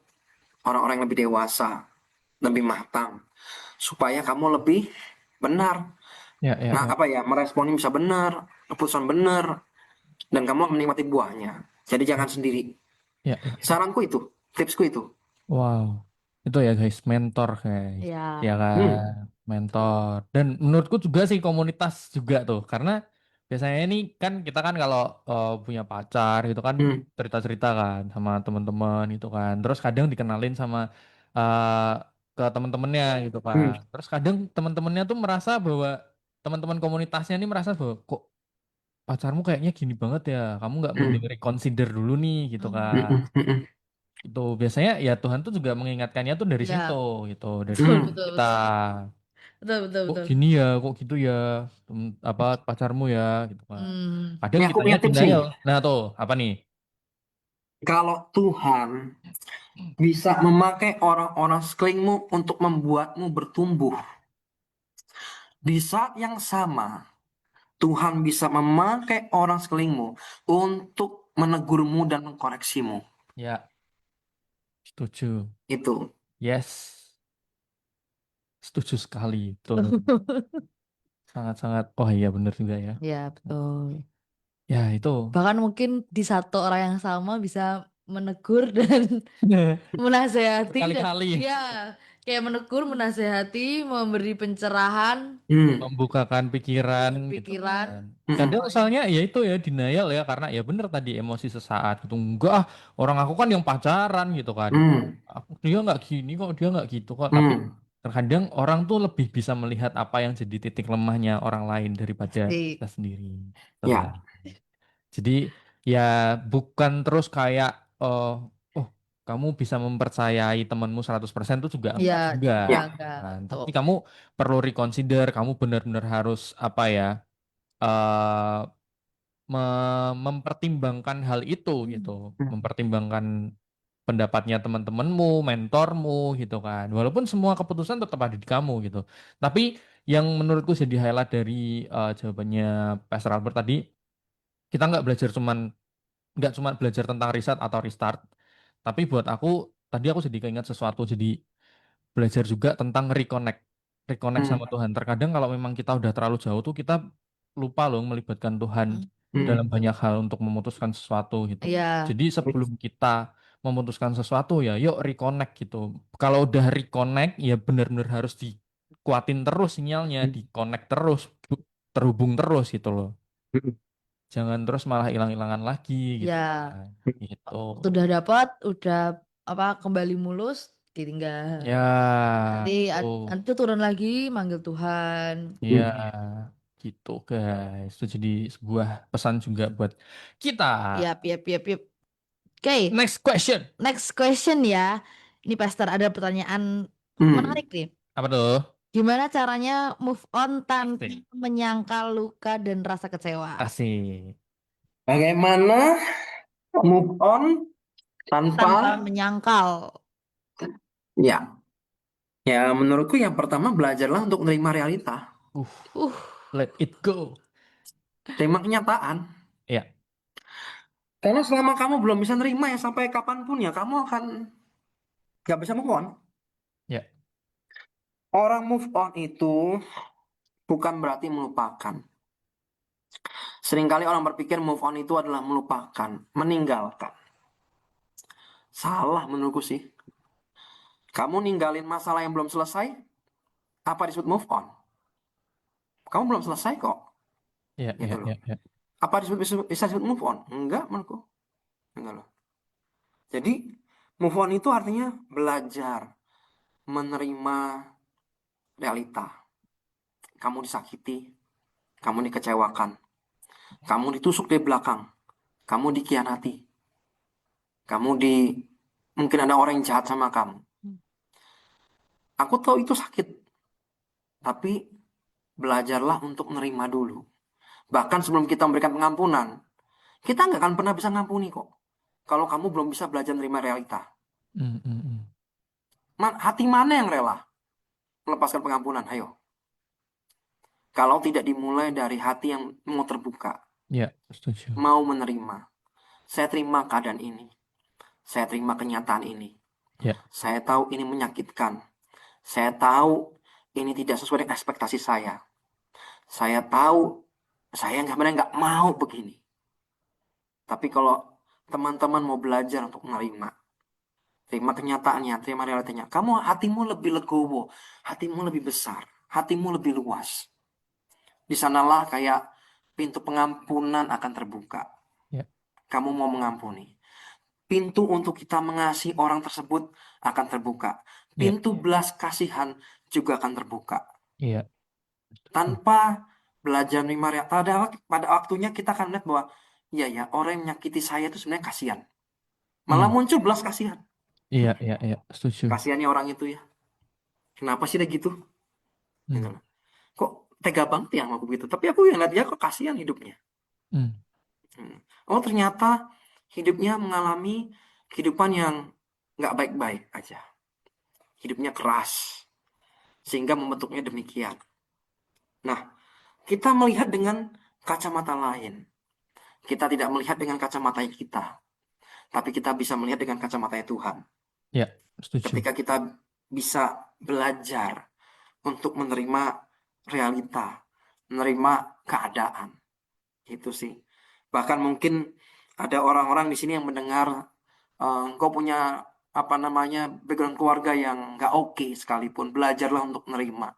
orang-orang yang lebih dewasa, lebih matang, supaya kamu lebih benar. Ya, ya, Nah, ya. apa ya, meresponnya bisa benar, keputusan benar, dan kamu akan menikmati buahnya. Jadi jangan sendiri. Ya, ya, ya. Saranku itu, tipsku itu. Wow. Itu ya guys, mentor guys. Ya. Ya kan, Hmm, mentor. Dan menurutku juga sih komunitas juga tuh. Karena biasanya ini kan kita kan kalau punya pacar gitu kan hmm, cerita-cerita kan sama teman-teman itu kan. Terus kadang dikenalin sama eh, ke teman-temannya gitu kan. hmm, Terus kadang teman-temannya tuh merasa bahwa teman-teman komunitasnya ini merasa bahwa kok pacarmu kayaknya gini banget ya. Kamu nggak mending hmm, reconsider dulu nih gitu hmm, kan. hmm, hmm, Itu biasanya ya Tuhan tuh juga mengingatkannya tuh dari situ Ya, gitu, dari betul, hmm. betul, kita. betul. Betul, betul, Kok betul. gini ya, kok gitu ya, apa pacarmu ya gitu kan. Hmm. Kadang Ini aku kitanya punya tips nih. denial. Nah tuh, apa nih? Kalau Tuhan bisa memakai orang-orang sekelilingmu untuk membuatmu bertumbuh, di saat yang sama, Tuhan bisa memakai orang sekelilingmu untuk menegurmu dan mengkoreksimu. Ya, setuju. Itu. Yes, setuju sekali. Betul. Sangat-sangat. Oh iya bener juga ya. Ya, betul. Ya itu. Bahkan mungkin di satu orang yang sama bisa menegur dan menasehati dan Berkali-kali ya kayak menegur, menasehati, memberi pencerahan, Hmm, membukakan pikiran gitu pikiran. kan. hmm, Kadang misalnya ya itu ya denial ya karena ya bener tadi emosi sesaat gitu. Enggak ah, orang aku kan yang pacaran gitu kan. hmm, Dia nggak gini kok, dia nggak gitu kok. Tapi hmm. terkadang orang tuh lebih bisa melihat apa yang jadi titik lemahnya orang lain daripada Si kita sendiri. Gitu kan. Ya, Jadi ya bukan terus kayak oh kamu bisa mempercayai temanmu 100% itu juga ya, enggak juga enggak. kan. Betul. Tapi kamu perlu reconsider, kamu benar-benar harus apa ya eh mempertimbangkan hal itu gitu. hmm, Mempertimbangkan pendapatnya teman-temanmu, mentormu gitu kan. Walaupun semua keputusan tetap ada di kamu gitu. Tapi yang menurutku jadi highlight dari jawabannya Pastor Albert tadi, kita nggak cuma belajar tentang riset atau restart, tapi buat aku tadi aku jadi keinget sesuatu, jadi belajar juga tentang reconnect hmm, sama Tuhan. Terkadang kalau memang kita udah terlalu jauh tuh kita lupa loh melibatkan Tuhan dalam hmm. banyak hal untuk memutuskan sesuatu gitu. Ya, Jadi sebelum kita memutuskan sesuatu ya yuk reconnect gitu. Kalau udah reconnect ya benar-benar harus dikuatin terus sinyalnya, di-connect terus, terhubung terus gitu loh. Jangan terus malah hilang-hilangan lagi gitu ya. kan. Gitu. Udah dapat, udah apa kembali mulus, ditinggal. Ya, Nanti tuh. nanti turun lagi manggil Tuhan. Ya, gitu guys. Itu jadi sebuah pesan juga buat kita. Yap, yap, yap, yap. Oke, Next question. next question ya. Ini Pastor ada pertanyaan Hmm. menarik nih. Apa tuh? Gimana caranya move on tanpa Asik. menyangkal luka dan rasa kecewa? Asik. Bagaimana move on Tanpa tanpa menyangkal. ya, ya menurutku yang pertama belajarlah untuk menerima realita, Uh, Uh, let it go. terima kenyataan. Ya, Karena selama kamu belum bisa nerima ya sampai kapanpun ya kamu akan nggak bisa move on. ya. Orang move on itu bukan berarti melupakan. Seringkali orang berpikir move on itu adalah melupakan, meninggalkan. Salah menurutku sih. Kamu ninggalin masalah yang belum selesai, apa disebut move on? Kamu belum selesai kok, Iya, iya, gitu loh. iya, iya. Apa bisa disebut move on? Enggak, menurutku. Enggak loh. Jadi, move on itu artinya belajar, menerima realita. Kamu disakiti, kamu dikecewakan, kamu ditusuk dari belakang, kamu dikhianati, mungkin ada orang yang jahat sama kamu. Aku tahu itu sakit, tapi belajarlah untuk menerima dulu. Bahkan sebelum kita memberikan pengampunan, kita nggak akan pernah bisa ngampuni kok. Kalau kamu belum bisa belajar menerima realita. Hmm, hmm, hmm. Hati mana yang rela melepaskan pengampunan? Ayo. Kalau tidak dimulai dari hati yang mau terbuka, Iya, setuju. mau menerima. Saya terima keadaan ini. Saya terima kenyataan ini. Iya, Saya tahu ini menyakitkan. Saya tahu ini tidak sesuai dengan ekspektasi saya. Saya tahu saya sebenarnya nggak mau begini. Tapi kalau teman-teman mau belajar untuk menerima, terima kenyataannya, terima realitanya, hatimu lebih legowo, hatimu lebih besar, hatimu lebih luas. Di sanalah kayak pintu pengampunan akan terbuka. iya, Kamu mau mengampuni. Pintu untuk kita mengasihi orang tersebut akan terbuka. iya, Pintu belas kasihan juga akan terbuka. iya. Tanpa belajar menerima pada waktunya kita akan melihat bahwa iya ya, orang yang menyakiti saya itu sebenarnya kasihan. Malah Hmm, muncul belas kasihan. iya, iya, iya, setuju. Kasihannya orang itu ya. Kenapa sih dia gitu? Gitu Hmm, loh. Kok tega banget ya sama aku gitu. Tapi aku yang lihat dia kok kasihan hidupnya. hmm, Hmm. Oh ternyata hidupnya mengalami kehidupan yang nggak baik-baik aja. Hidupnya keras. Sehingga membentuknya demikian. Nah, kita melihat dengan kacamata lain. Kita tidak melihat dengan kacamata kita. Tapi kita bisa melihat dengan kacamata Tuhan. iya, setuju. Ketika kita bisa belajar untuk menerima realita, menerima keadaan. Itu sih. Bahkan mungkin ada orang-orang di sini yang mendengar engkau punya apa namanya background keluarga yang nggak oke sekalipun, belajarlah untuk menerima.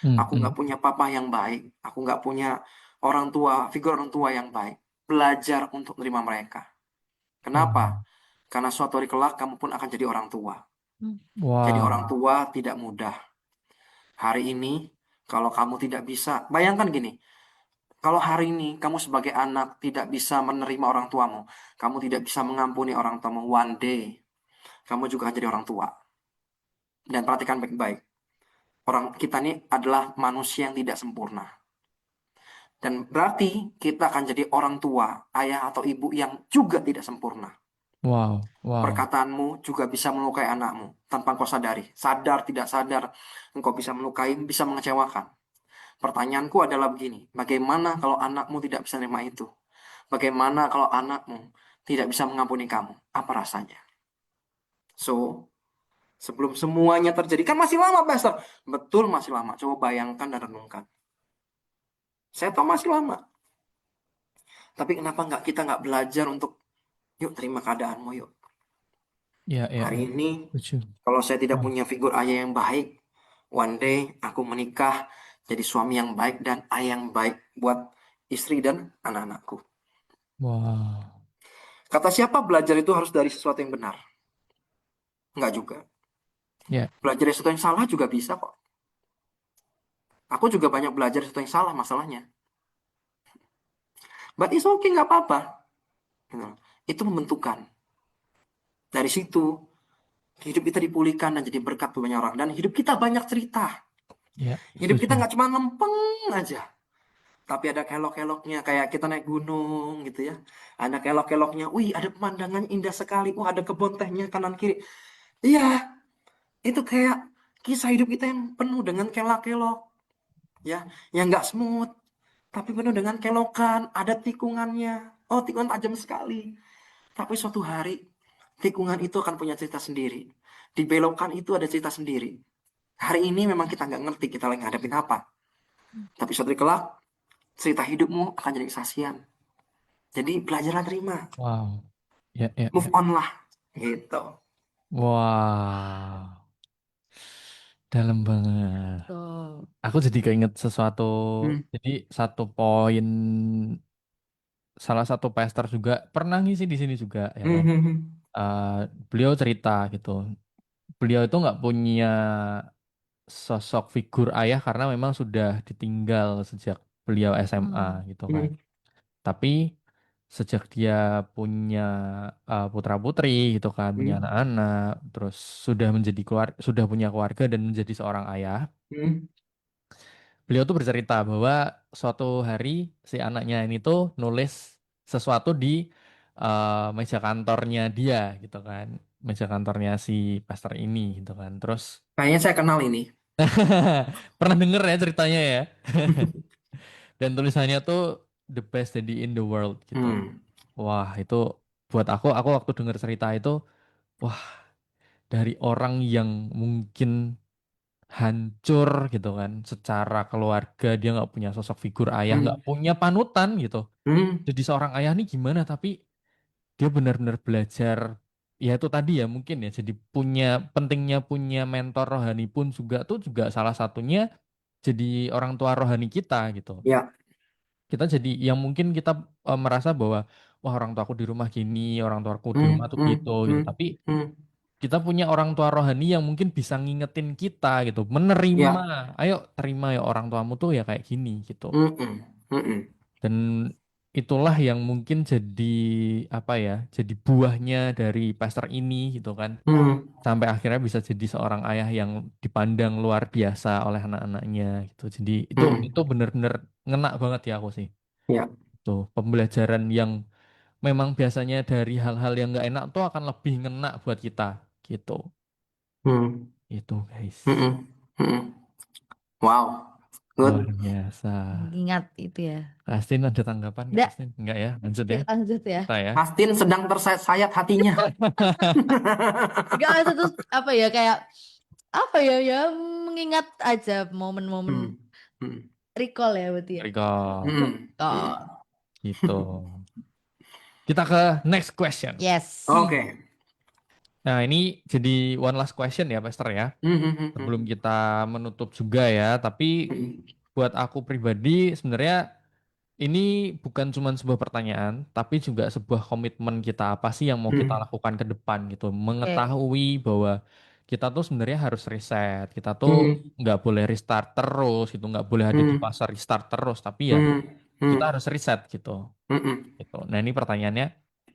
Hmm, Aku hmm, nggak punya papa yang baik, aku nggak punya orang tua, figur orang tua yang baik. Belajar untuk menerima mereka. Kenapa? hmm. Karena suatu hari kelak kamu pun akan jadi orang tua. Jadi orang Wow. tua tidak mudah. Hari ini, kalau kamu tidak bisa, bayangkan gini, kalau hari ini kamu sebagai anak tidak bisa menerima orang tuamu, kamu tidak bisa mengampuni orang tuamu, one day kamu juga akan jadi orang tua. Dan perhatikan baik-baik. Orang kita ini adalah manusia yang tidak sempurna. Dan berarti kita akan jadi orang tua, ayah atau ibu yang juga tidak sempurna. Wow, wow. Perkataanmu juga bisa melukai anakmu tanpa kau sadari. Sadar tidak sadar, engkau bisa melukai, bisa mengecewakan. Pertanyaanku adalah begini, bagaimana kalau anakmu tidak bisa menerima itu? Bagaimana kalau anakmu tidak bisa mengampuni kamu? Apa rasanya? So, sebelum semuanya terjadi, kan masih lama, Pastor. Betul masih lama. Coba bayangkan dan renungkan. Saya tahu masih lama. Tapi kenapa kita nggak belajar untuk, yuk terima keadaanmu, yuk. Iya, iya, Hari iya, ini, setuju. kalau saya tidak Wow, punya figur ayah yang baik, one day aku menikah jadi suami yang baik dan ayah yang baik buat istri dan anak-anakku. wow. Kata siapa belajar itu harus dari sesuatu yang benar? Enggak juga. Ya, Belajar dari sesuatu yang salah juga bisa kok. Aku juga banyak belajar dari sesuatu yang salah masalahnya. But it's okay, nggak apa-apa. Gitu. Itu membentukkan. Dari situ, hidup kita dipulihkan dan jadi berkat buat banyak orang. Dan hidup kita banyak cerita. ya, Hidup kita setuju. nggak cuma lempeng aja. Tapi ada kelok-keloknya, kayak kita naik gunung gitu ya. Ada kelok-keloknya, wih ada pemandangan indah sekali. Wah ada kebun tehnya kanan kiri. Iya, itu kayak kisah hidup kita yang penuh dengan kelak-kelok. Ya, yang nggak smooth. Tapi penuh dengan kelokan, ada tikungannya. Oh, tikungan tajam sekali. Tapi suatu hari, tikungan itu akan punya cerita sendiri. Di belokan itu ada cerita sendiri. Hari ini memang kita nggak ngerti kita lagi ngadepin apa. Tapi suatu hari kelak, cerita hidupmu akan jadi kesaksian. Jadi belajarlah terima, Wow. Ya, ya, move ya. on lah, gitu. Wow. Dalam banget. Tuh. Aku jadi keinget sesuatu. Hmm, Jadi satu poin, salah satu pastor juga pernah ngisi di sini juga, ya hmm, kan. hmm, hmm, Eh, Beliau cerita gitu. Beliau itu nggak punya sosok figur ayah karena memang sudah ditinggal sejak beliau SMA Hmm. gitu kan. hmm, Tapi sejak dia punya putra-putri gitu kan, punya hmm, anak-anak, terus sudah menjadi keluarga, sudah punya keluarga dan menjadi seorang ayah, hmm. beliau tuh bercerita bahwa suatu hari si anaknya ini tuh nulis sesuatu di meja kantornya dia gitu kan, meja kantornya si pastor ini gitu kan. Terus Kayaknya saya kenal ini. pernah denger ya ceritanya ya. Dan tulisannya tuh the best daddy in the world gitu. Hmm, Wah, itu buat aku waktu denger cerita itu, wah, dari orang yang mungkin hancur gitu kan, secara keluarga dia nggak punya sosok figur ayah, nggak hmm, punya panutan gitu. hmm, Jadi seorang ayah nih gimana? Tapi dia benar-benar belajar, ya itu tadi ya mungkin ya. Jadi punya pentingnya punya mentor rohani pun juga tuh juga salah satunya jadi orang tua rohani kita gitu. ya, Kita jadi yang mungkin kita merasa bahwa wah orang tuaku di rumah gini, orang tuaku di hmm, rumah tuh hmm, gitu gitu. hmm, Tapi hmm, kita punya orang tua rohani yang mungkin bisa ngingetin kita gitu, menerima. ya, Ayo terima ya orang tuamu tuh ya kayak gini gitu. hmm, hmm, hmm, Dan itulah yang mungkin jadi apa ya, jadi buahnya dari pastor ini gitu kan. hmm, Sampai akhirnya bisa jadi seorang ayah yang dipandang luar biasa oleh anak-anaknya gitu. Jadi itu hmm, bener-bener ngena banget ya aku sih. ya, Tuh, pembelajaran yang memang biasanya dari hal-hal yang nggak enak tuh akan lebih ngena buat kita gitu. hmm, Itu guys. hmm, hmm. Wow, Luar good. biasa. Mengingat itu ya. Kastin ada tanggapan nggak Nggak, Kastin? Enggak ya, lanjut ya. yuk lanjut ya. Kita ya. Astin sedang tersayat hatinya. Enggak, itu tuh apa ya, kayak apa ya, ya mengingat aja momen-momen Hmm, hmm, recall ya berarti ya. Recall hmm, hmm. Oh, gitu. Kita ke next question. yes. Oke. Nah, ini jadi one last question ya, Pastor ya. Hmm, hmm, hmm, Sebelum hmm, kita menutup juga ya, tapi hmm, buat aku pribadi sebenarnya ini bukan cuma sebuah pertanyaan, tapi juga sebuah komitmen kita apa sih yang mau kita hmm, lakukan ke depan gitu. Oke. Mengetahui bahwa kita tuh sebenarnya harus reset, kita tuh hmm, nggak boleh restart terus gitu, nggak boleh ada di hmm, fase restart terus, tapi ya hmm, kita hmm, harus reset gitu. hmm, hmm. Gitu. Nah ini pertanyaannya,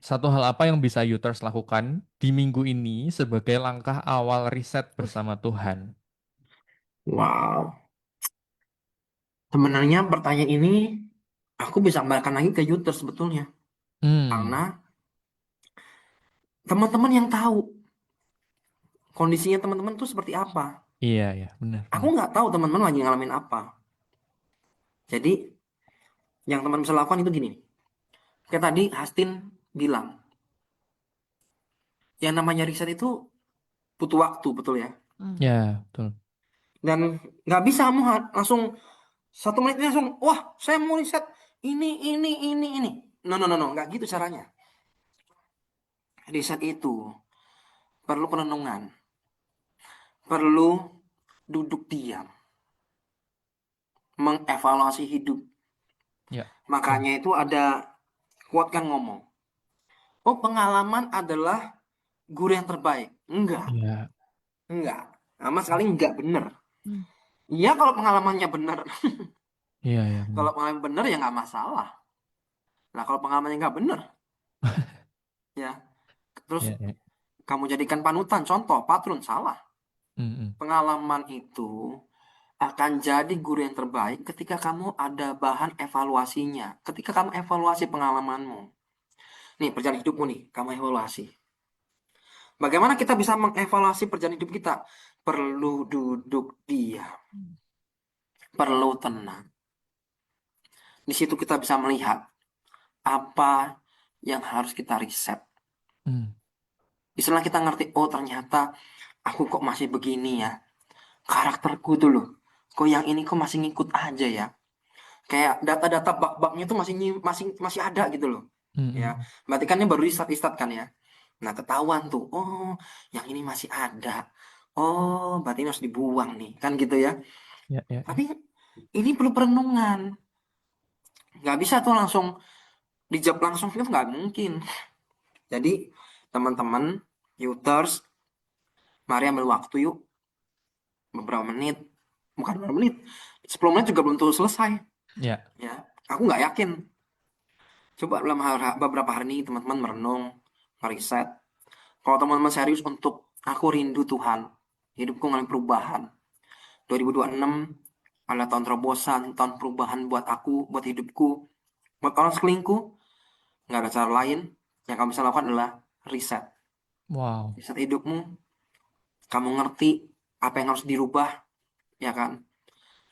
satu hal apa yang bisa Youters lakukan di minggu ini sebagai langkah awal riset bersama Tuhan? Wow. Sebenarnya pertanyaan ini aku bisa kembalikan lagi ke Yuter sebetulnya. Hmm, Karena teman-teman yang tahu kondisinya teman-teman tuh seperti apa. iya ya, benar Aku benar. nggak tahu teman-teman lagi ngalamin apa. Jadi yang teman bisa lakukan itu gini. Kayak tadi Hastin bilang, yang namanya riset itu butuh waktu, betul ya. Hmm. Ya betul. Dan nggak bisa kamu langsung 1 menit ini langsung, wah saya mau riset ini. No, no, no, no, nggak gitu caranya. Riset itu perlu perenungan, perlu duduk diam, mengevaluasi hidup. Ya, betul. Makanya itu ada quote kan ngomong, oh pengalaman adalah guru yang terbaik. Iya, Enggak. Sama sekali enggak bener. Hmm. Iya kalau pengalamannya bener. iya ya benar. Kalau pengalaman bener ya nggak masalah. Nah kalau pengalamannya nggak bener, ya terus Iya, ya. kamu jadikan panutan, contoh, patron, salah. Mm-mm. Pengalaman itu akan jadi guru yang terbaik ketika kamu ada bahan evaluasinya. Ketika kamu evaluasi pengalamanmu. Nih, perjalanan hidupmu nih, kamu evaluasi. Bagaimana kita bisa mengevaluasi perjalanan hidup kita? Perlu duduk diam, perlu tenang. Di situ kita bisa melihat apa yang harus kita riset. Mm. Istilah kita ngerti, oh ternyata aku kok masih begini ya. Karakterku tuh loh. Kok yang ini kok masih ngikut aja ya. Kayak data-data bug-bugnya tuh masih masih ada gitu loh. ya. Mm-mm. Berarti kan ini baru di-start kan ya. Nah, ketahuan tuh, oh yang ini masih ada. Oh, berarti ini harus dibuang nih, kan gitu ya. Ya, ya, ya. Tapi ini perlu perenungan. Nggak bisa tuh langsung dijawab langsung, itu nggak mungkin. Jadi, teman-teman, Youters, mari ambil waktu yuk, beberapa menit. Bukan beberapa menit, 10 menit juga belum tentu selesai. Ya. Ya, aku nggak yakin. Coba dalam beberapa hari ini teman-teman merenung, meriset. Kalau teman-teman serius untuk aku rindu Tuhan, hidupku mengalami perubahan. 2026 adalah tahun terobosan, tahun perubahan buat aku, buat hidupku, buat orang sekelilingku. Nggak ada cara lain. Yang kamu bisa lakukan adalah riset. Wow. Riset hidupmu, kamu ngerti apa yang harus dirubah, ya kan?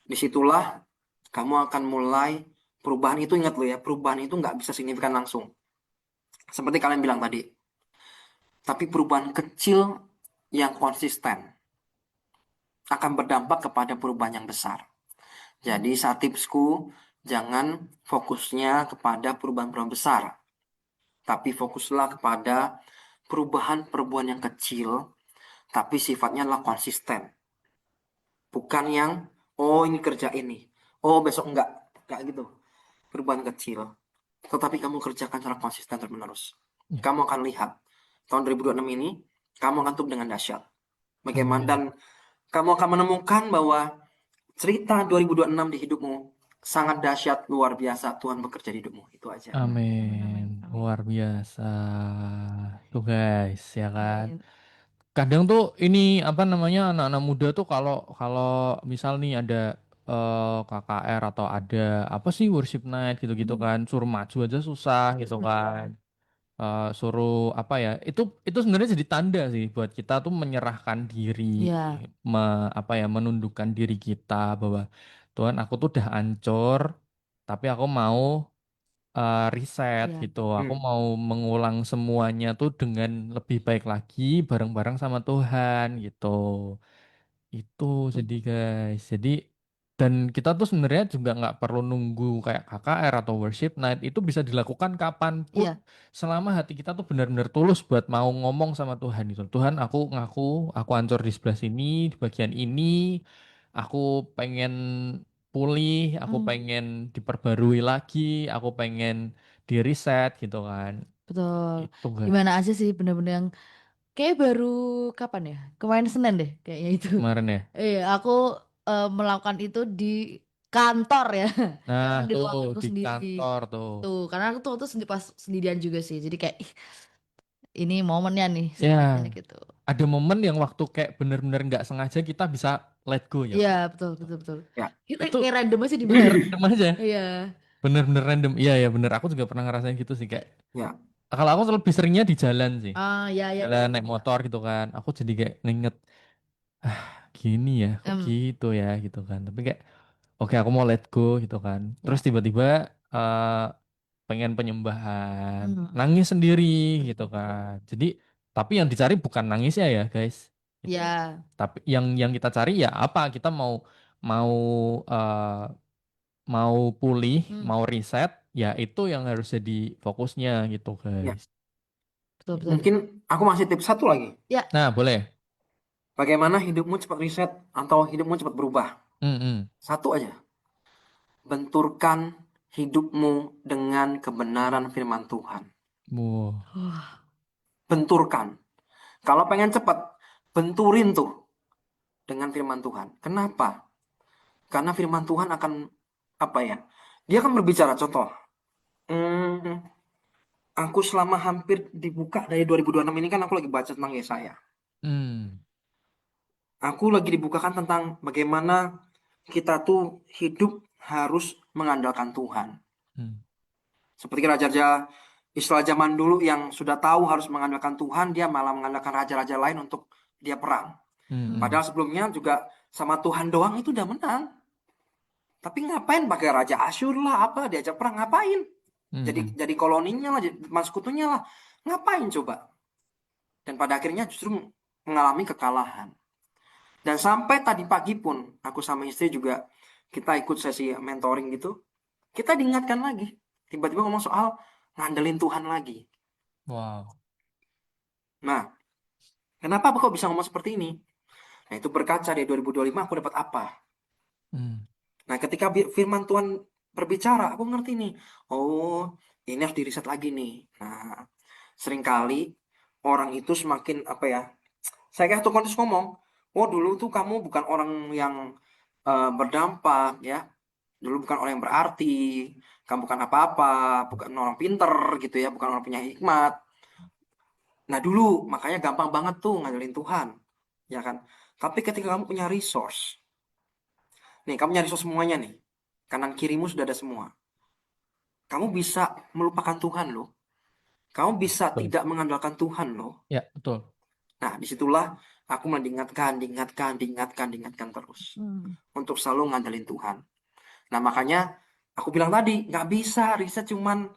Disitulah kamu akan mulai perubahan itu, ingat lo ya, perubahan itu nggak bisa signifikan langsung. Seperti kalian bilang tadi, tapi perubahan kecil yang konsisten akan berdampak kepada perubahan yang besar. Jadi saat tipsku, jangan fokusnya kepada perubahan-perubahan besar, tapi fokuslah kepada perubahan-perubahan yang kecil, tapi sifatnya adalah konsisten. Bukan yang, oh ini kerja ini, oh besok enggak gitu. Perubahan kecil, tetapi kamu kerjakan secara konsisten terus-menerus. Ya. Kamu akan lihat, tahun 2026 ini, kamu akan tumbuh dengan dahsyat. Bagaimana, dan Amin. kamu akan menemukan bahwa cerita 2026 di hidupmu sangat dahsyat, luar biasa. Tuhan bekerja di hidupmu. Itu aja. Amin. Amin. Amin. Luar biasa. Tuh guys, ya kan. Amin. Kadang tuh ini apa namanya anak-anak muda tuh kalau kalau misal nih ada KKR atau ada apa sih worship night gitu-gitu kan, suruh maju aja susah gitu kan. Suruh apa ya? Itu sebenarnya jadi tanda sih buat kita tuh menyerahkan diri, Ya, apa ya, menundukkan diri kita bahwa Tuhan aku tuh udah ancur, tapi aku mau riset ya, gitu. Aku Hmm. mau mengulang semuanya tuh dengan lebih baik lagi bareng-bareng sama Tuhan gitu. Itu jadi guys. Jadi dan kita tuh sebenarnya juga nggak perlu nunggu kayak KKR atau worship night. Itu bisa dilakukan kapanpun iya, selama hati kita tuh benar-benar tulus buat mau ngomong sama Tuhan itu. Tuhan, aku ngaku aku ancur di sebelah sini, di bagian ini. Aku pengen pulih, aku mm, pengen diperbarui lagi, aku pengen di reset gitu kan. betul. Itu guys. Gimana aja sih bener-bener yang kayak baru kapan ya? Kemarin Senin deh kayaknya itu. Kemarin ya. Aku melakukan itu di kantor ya. Nah, Kan di tuh ruanganku di sendiri. kantor tuh. Tuh, karena aku tuh pas sendirian juga sih. Jadi kayak "Ih, ini momennya nih saatnya Ya, gitu." ada momen yang waktu kayak bener-bener nggak sengaja kita bisa let go ya. Iya, betul, betul, betul. Ya. Kita Itu kayak random aja di mana. bener random aja. Iya. Bener-bener random. Iya ya bener. Aku juga pernah ngerasain gitu sih kayak. Ya. Kalau aku lebih seringnya di jalan sih. Ah, ya, ya, Jalan ya, naik ya. motor gitu kan. Aku jadi kayak nginget, ah gini ya, kok Em, gitu ya gitu kan. Tapi kayak, oke aku mau let go gitu kan. Terus ya. tiba-tiba eh, pengen penyembahan, Hmm, nangis sendiri gitu kan. Jadi, tapi yang dicari bukan nangisnya ya guys. Gitu. ya. Tapi yang kita cari ya apa? Kita mau mau eh, mau pulih, Hmm, mau reset, ya itu yang harus jadi fokusnya gitu Ya. guys. betul, betul. Mungkin aku masih tips satu lagi. Ya, Nah, boleh. Bagaimana hidupmu cepat riset atau hidupmu cepat berubah? Mm-mm. Satu aja. Benturkan hidupmu dengan kebenaran firman Tuhan. Wow. wah, Benturkan. Kalau pengen cepat, benturin tuh dengan firman Tuhan. Kenapa? Karena firman Tuhan akan apa ya? Dia akan berbicara. Contoh, hmm, aku selama hampir dibuka dari 2026 ini kan aku lagi baca tentang Yesaya. Hmm. Aku lagi dibukakan tentang bagaimana kita tuh hidup harus mengandalkan Tuhan. Hmm. Seperti raja-raja Israel zaman dulu yang sudah tahu harus mengandalkan Tuhan, dia malah mengandalkan raja-raja lain untuk dia perang. Hmm. Padahal sebelumnya juga sama Tuhan doang itu udah menang. Tapi ngapain pakai Raja Asyur lah, apa diajak perang ngapain? Jadi Hmm. jadi koloninya lah, jadi sekutunya lah. Ngapain coba? Dan pada akhirnya justru mengalami kekalahan. Dan sampai tadi pagi pun aku sama istri juga kita ikut sesi mentoring gitu. Kita diingatkan lagi. Tiba-tiba ngomong soal ngandelin Tuhan lagi. Wow. Nah, kenapa kok bisa ngomong seperti ini? Nah, itu berkaca di 2025 aku dapat apa? Hmm. Nah, ketika firman Tuhan berbicara, aku ngerti nih. Oh, ini harus diriset lagi nih. Nah, seringkali orang itu semakin apa ya? Saya kayak tuh kontes ngomong, oh dulu tuh kamu bukan orang yang berdampak ya. Dulu bukan orang yang berarti, kamu bukan apa-apa, bukan orang pinter gitu ya, bukan orang punya hikmat. Nah dulu makanya gampang banget tuh ngandelin Tuhan, ya kan? Tapi ketika kamu punya resource, nih kamu punya resource semuanya nih, kanan kirimu sudah ada semua. Kamu bisa melupakan Tuhan loh. Kamu bisa Betul. tidak mengandalkan Tuhan loh. Ya, betul. Nah disitulah aku mulai diingatkan terus Hmm. untuk selalu ngandelin Tuhan. Nah makanya aku bilang tadi nggak bisa riset cuman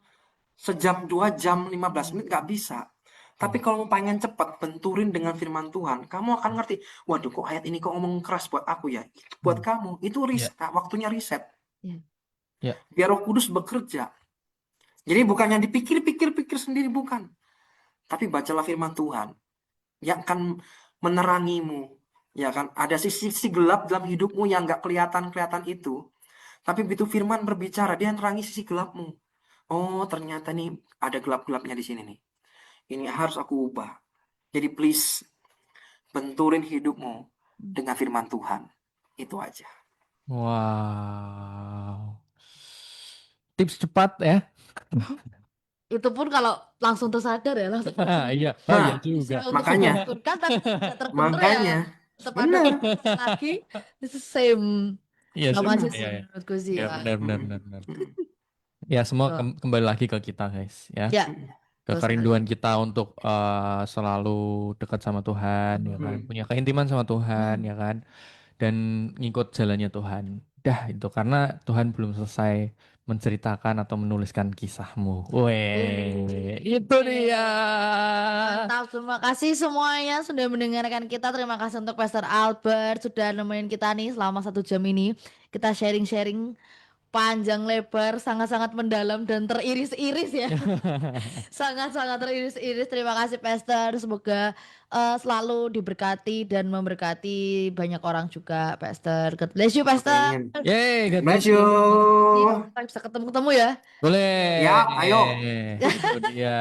sejam 2 jam 15 menit nggak bisa. Tapi kalau mau pengen cepat benturin dengan firman Tuhan, kamu akan ngerti. Waduh, kok ayat ini kok ngomong keras buat aku ya? Itu buat Hmm. kamu. Itu Ya, waktunya riset. Ya. ya. Biar Roh Kudus bekerja. Jadi bukannya dipikir-pikir-pikir sendiri, bukan. Tapi bacalah firman Tuhan yang akan menerangimu. Ya kan, ada sisi gelap dalam hidupmu yang nggak kelihatan itu. Tapi begitu firman berbicara, dia nerangi sisi gelapmu. Oh, ternyata nih ada gelap-gelapnya di sini nih. Ini harus aku ubah. Jadi please, benturin hidupmu dengan firman Tuhan. Itu aja. Wow. Tips cepat ya. Itu pun kalau langsung tersadar ya, langsung Iya. Oh iya Nah, juga. bisa untuk makanya, dibenturkan, tapi tidak terbentur ya. makanya, Tetap ada benar. lagi. It's the same. Iya sih. Sama aja Benar. sih Iya, iya. menurutku sih Ya, ya. benar, benar, Mm, benar, benar. mm, Ya, semua Tuh. kembali lagi ke kita, guys, ya. Ya, mm, Ke betul sekali. kerinduan kita untuk selalu dekat sama Tuhan, ya kan. mm. Punya keintiman sama Tuhan, Hmm. ya kan. Dan ngikut jalannya Tuhan. Dah itu karena Tuhan belum selesai menceritakan atau menuliskan kisahmu. Weh, itu dia. Mantap, terima kasih semuanya sudah mendengarkan kita. Terima kasih untuk Pastor Albert sudah nemenin kita nih selama 1 jam ini. Kita sharing-sharing panjang lebar, sangat-sangat mendalam dan teriris-iris ya. Sangat-sangat teriris-iris. Terima kasih Pastor. Semoga selalu diberkati dan memberkati banyak orang juga, Pastor. God bless you, Pastor. Amin. Yeay, God bless Bless you. you. Kita bisa ketemu-ketemu ya. Boleh. Ya, ayo. Itu dia.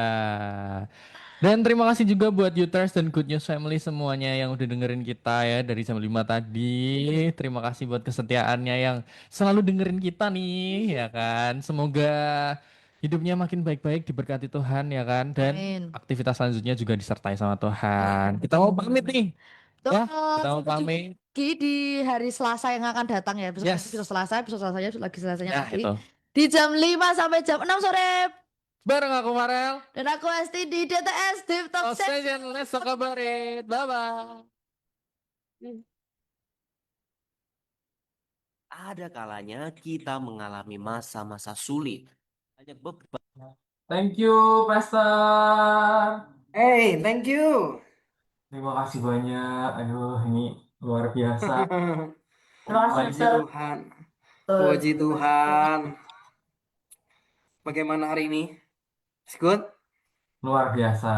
Dan terima kasih juga buat Uters dan Good News Family semuanya yang udah dengerin kita ya dari jam 5 tadi. Terima kasih buat kesetiaannya yang selalu dengerin kita nih, ya kan. Semoga hidupnya makin baik-baik, diberkati Tuhan, ya kan. Dan Amin. aktivitas selanjutnya juga disertai sama Tuhan. Kita mau pamit nih, Tuh, ya. Kita mau sampai jumpa pamit. lagi di hari Selasa yang akan datang ya. Besok lagi besok Yes. Selasa, besok Selasanya lagi Selasanya Ya, lagi. itu. Di jam 5 sampai jam 6 sore. Bareng aku Farel. Dan aku Esti di DTS Deep Talk Session. Session, let's talk about it. Bye-bye. Ada kalanya kita mengalami masa-masa sulit. Banyak beban. Thank you, Pastor. Hey, thank you. Terima kasih banyak. Aduh, ini luar biasa. Terima kasih, Puji Pastor. Tuhan. Puji Tuhan. Bagaimana hari ini? It's good? Luar biasa.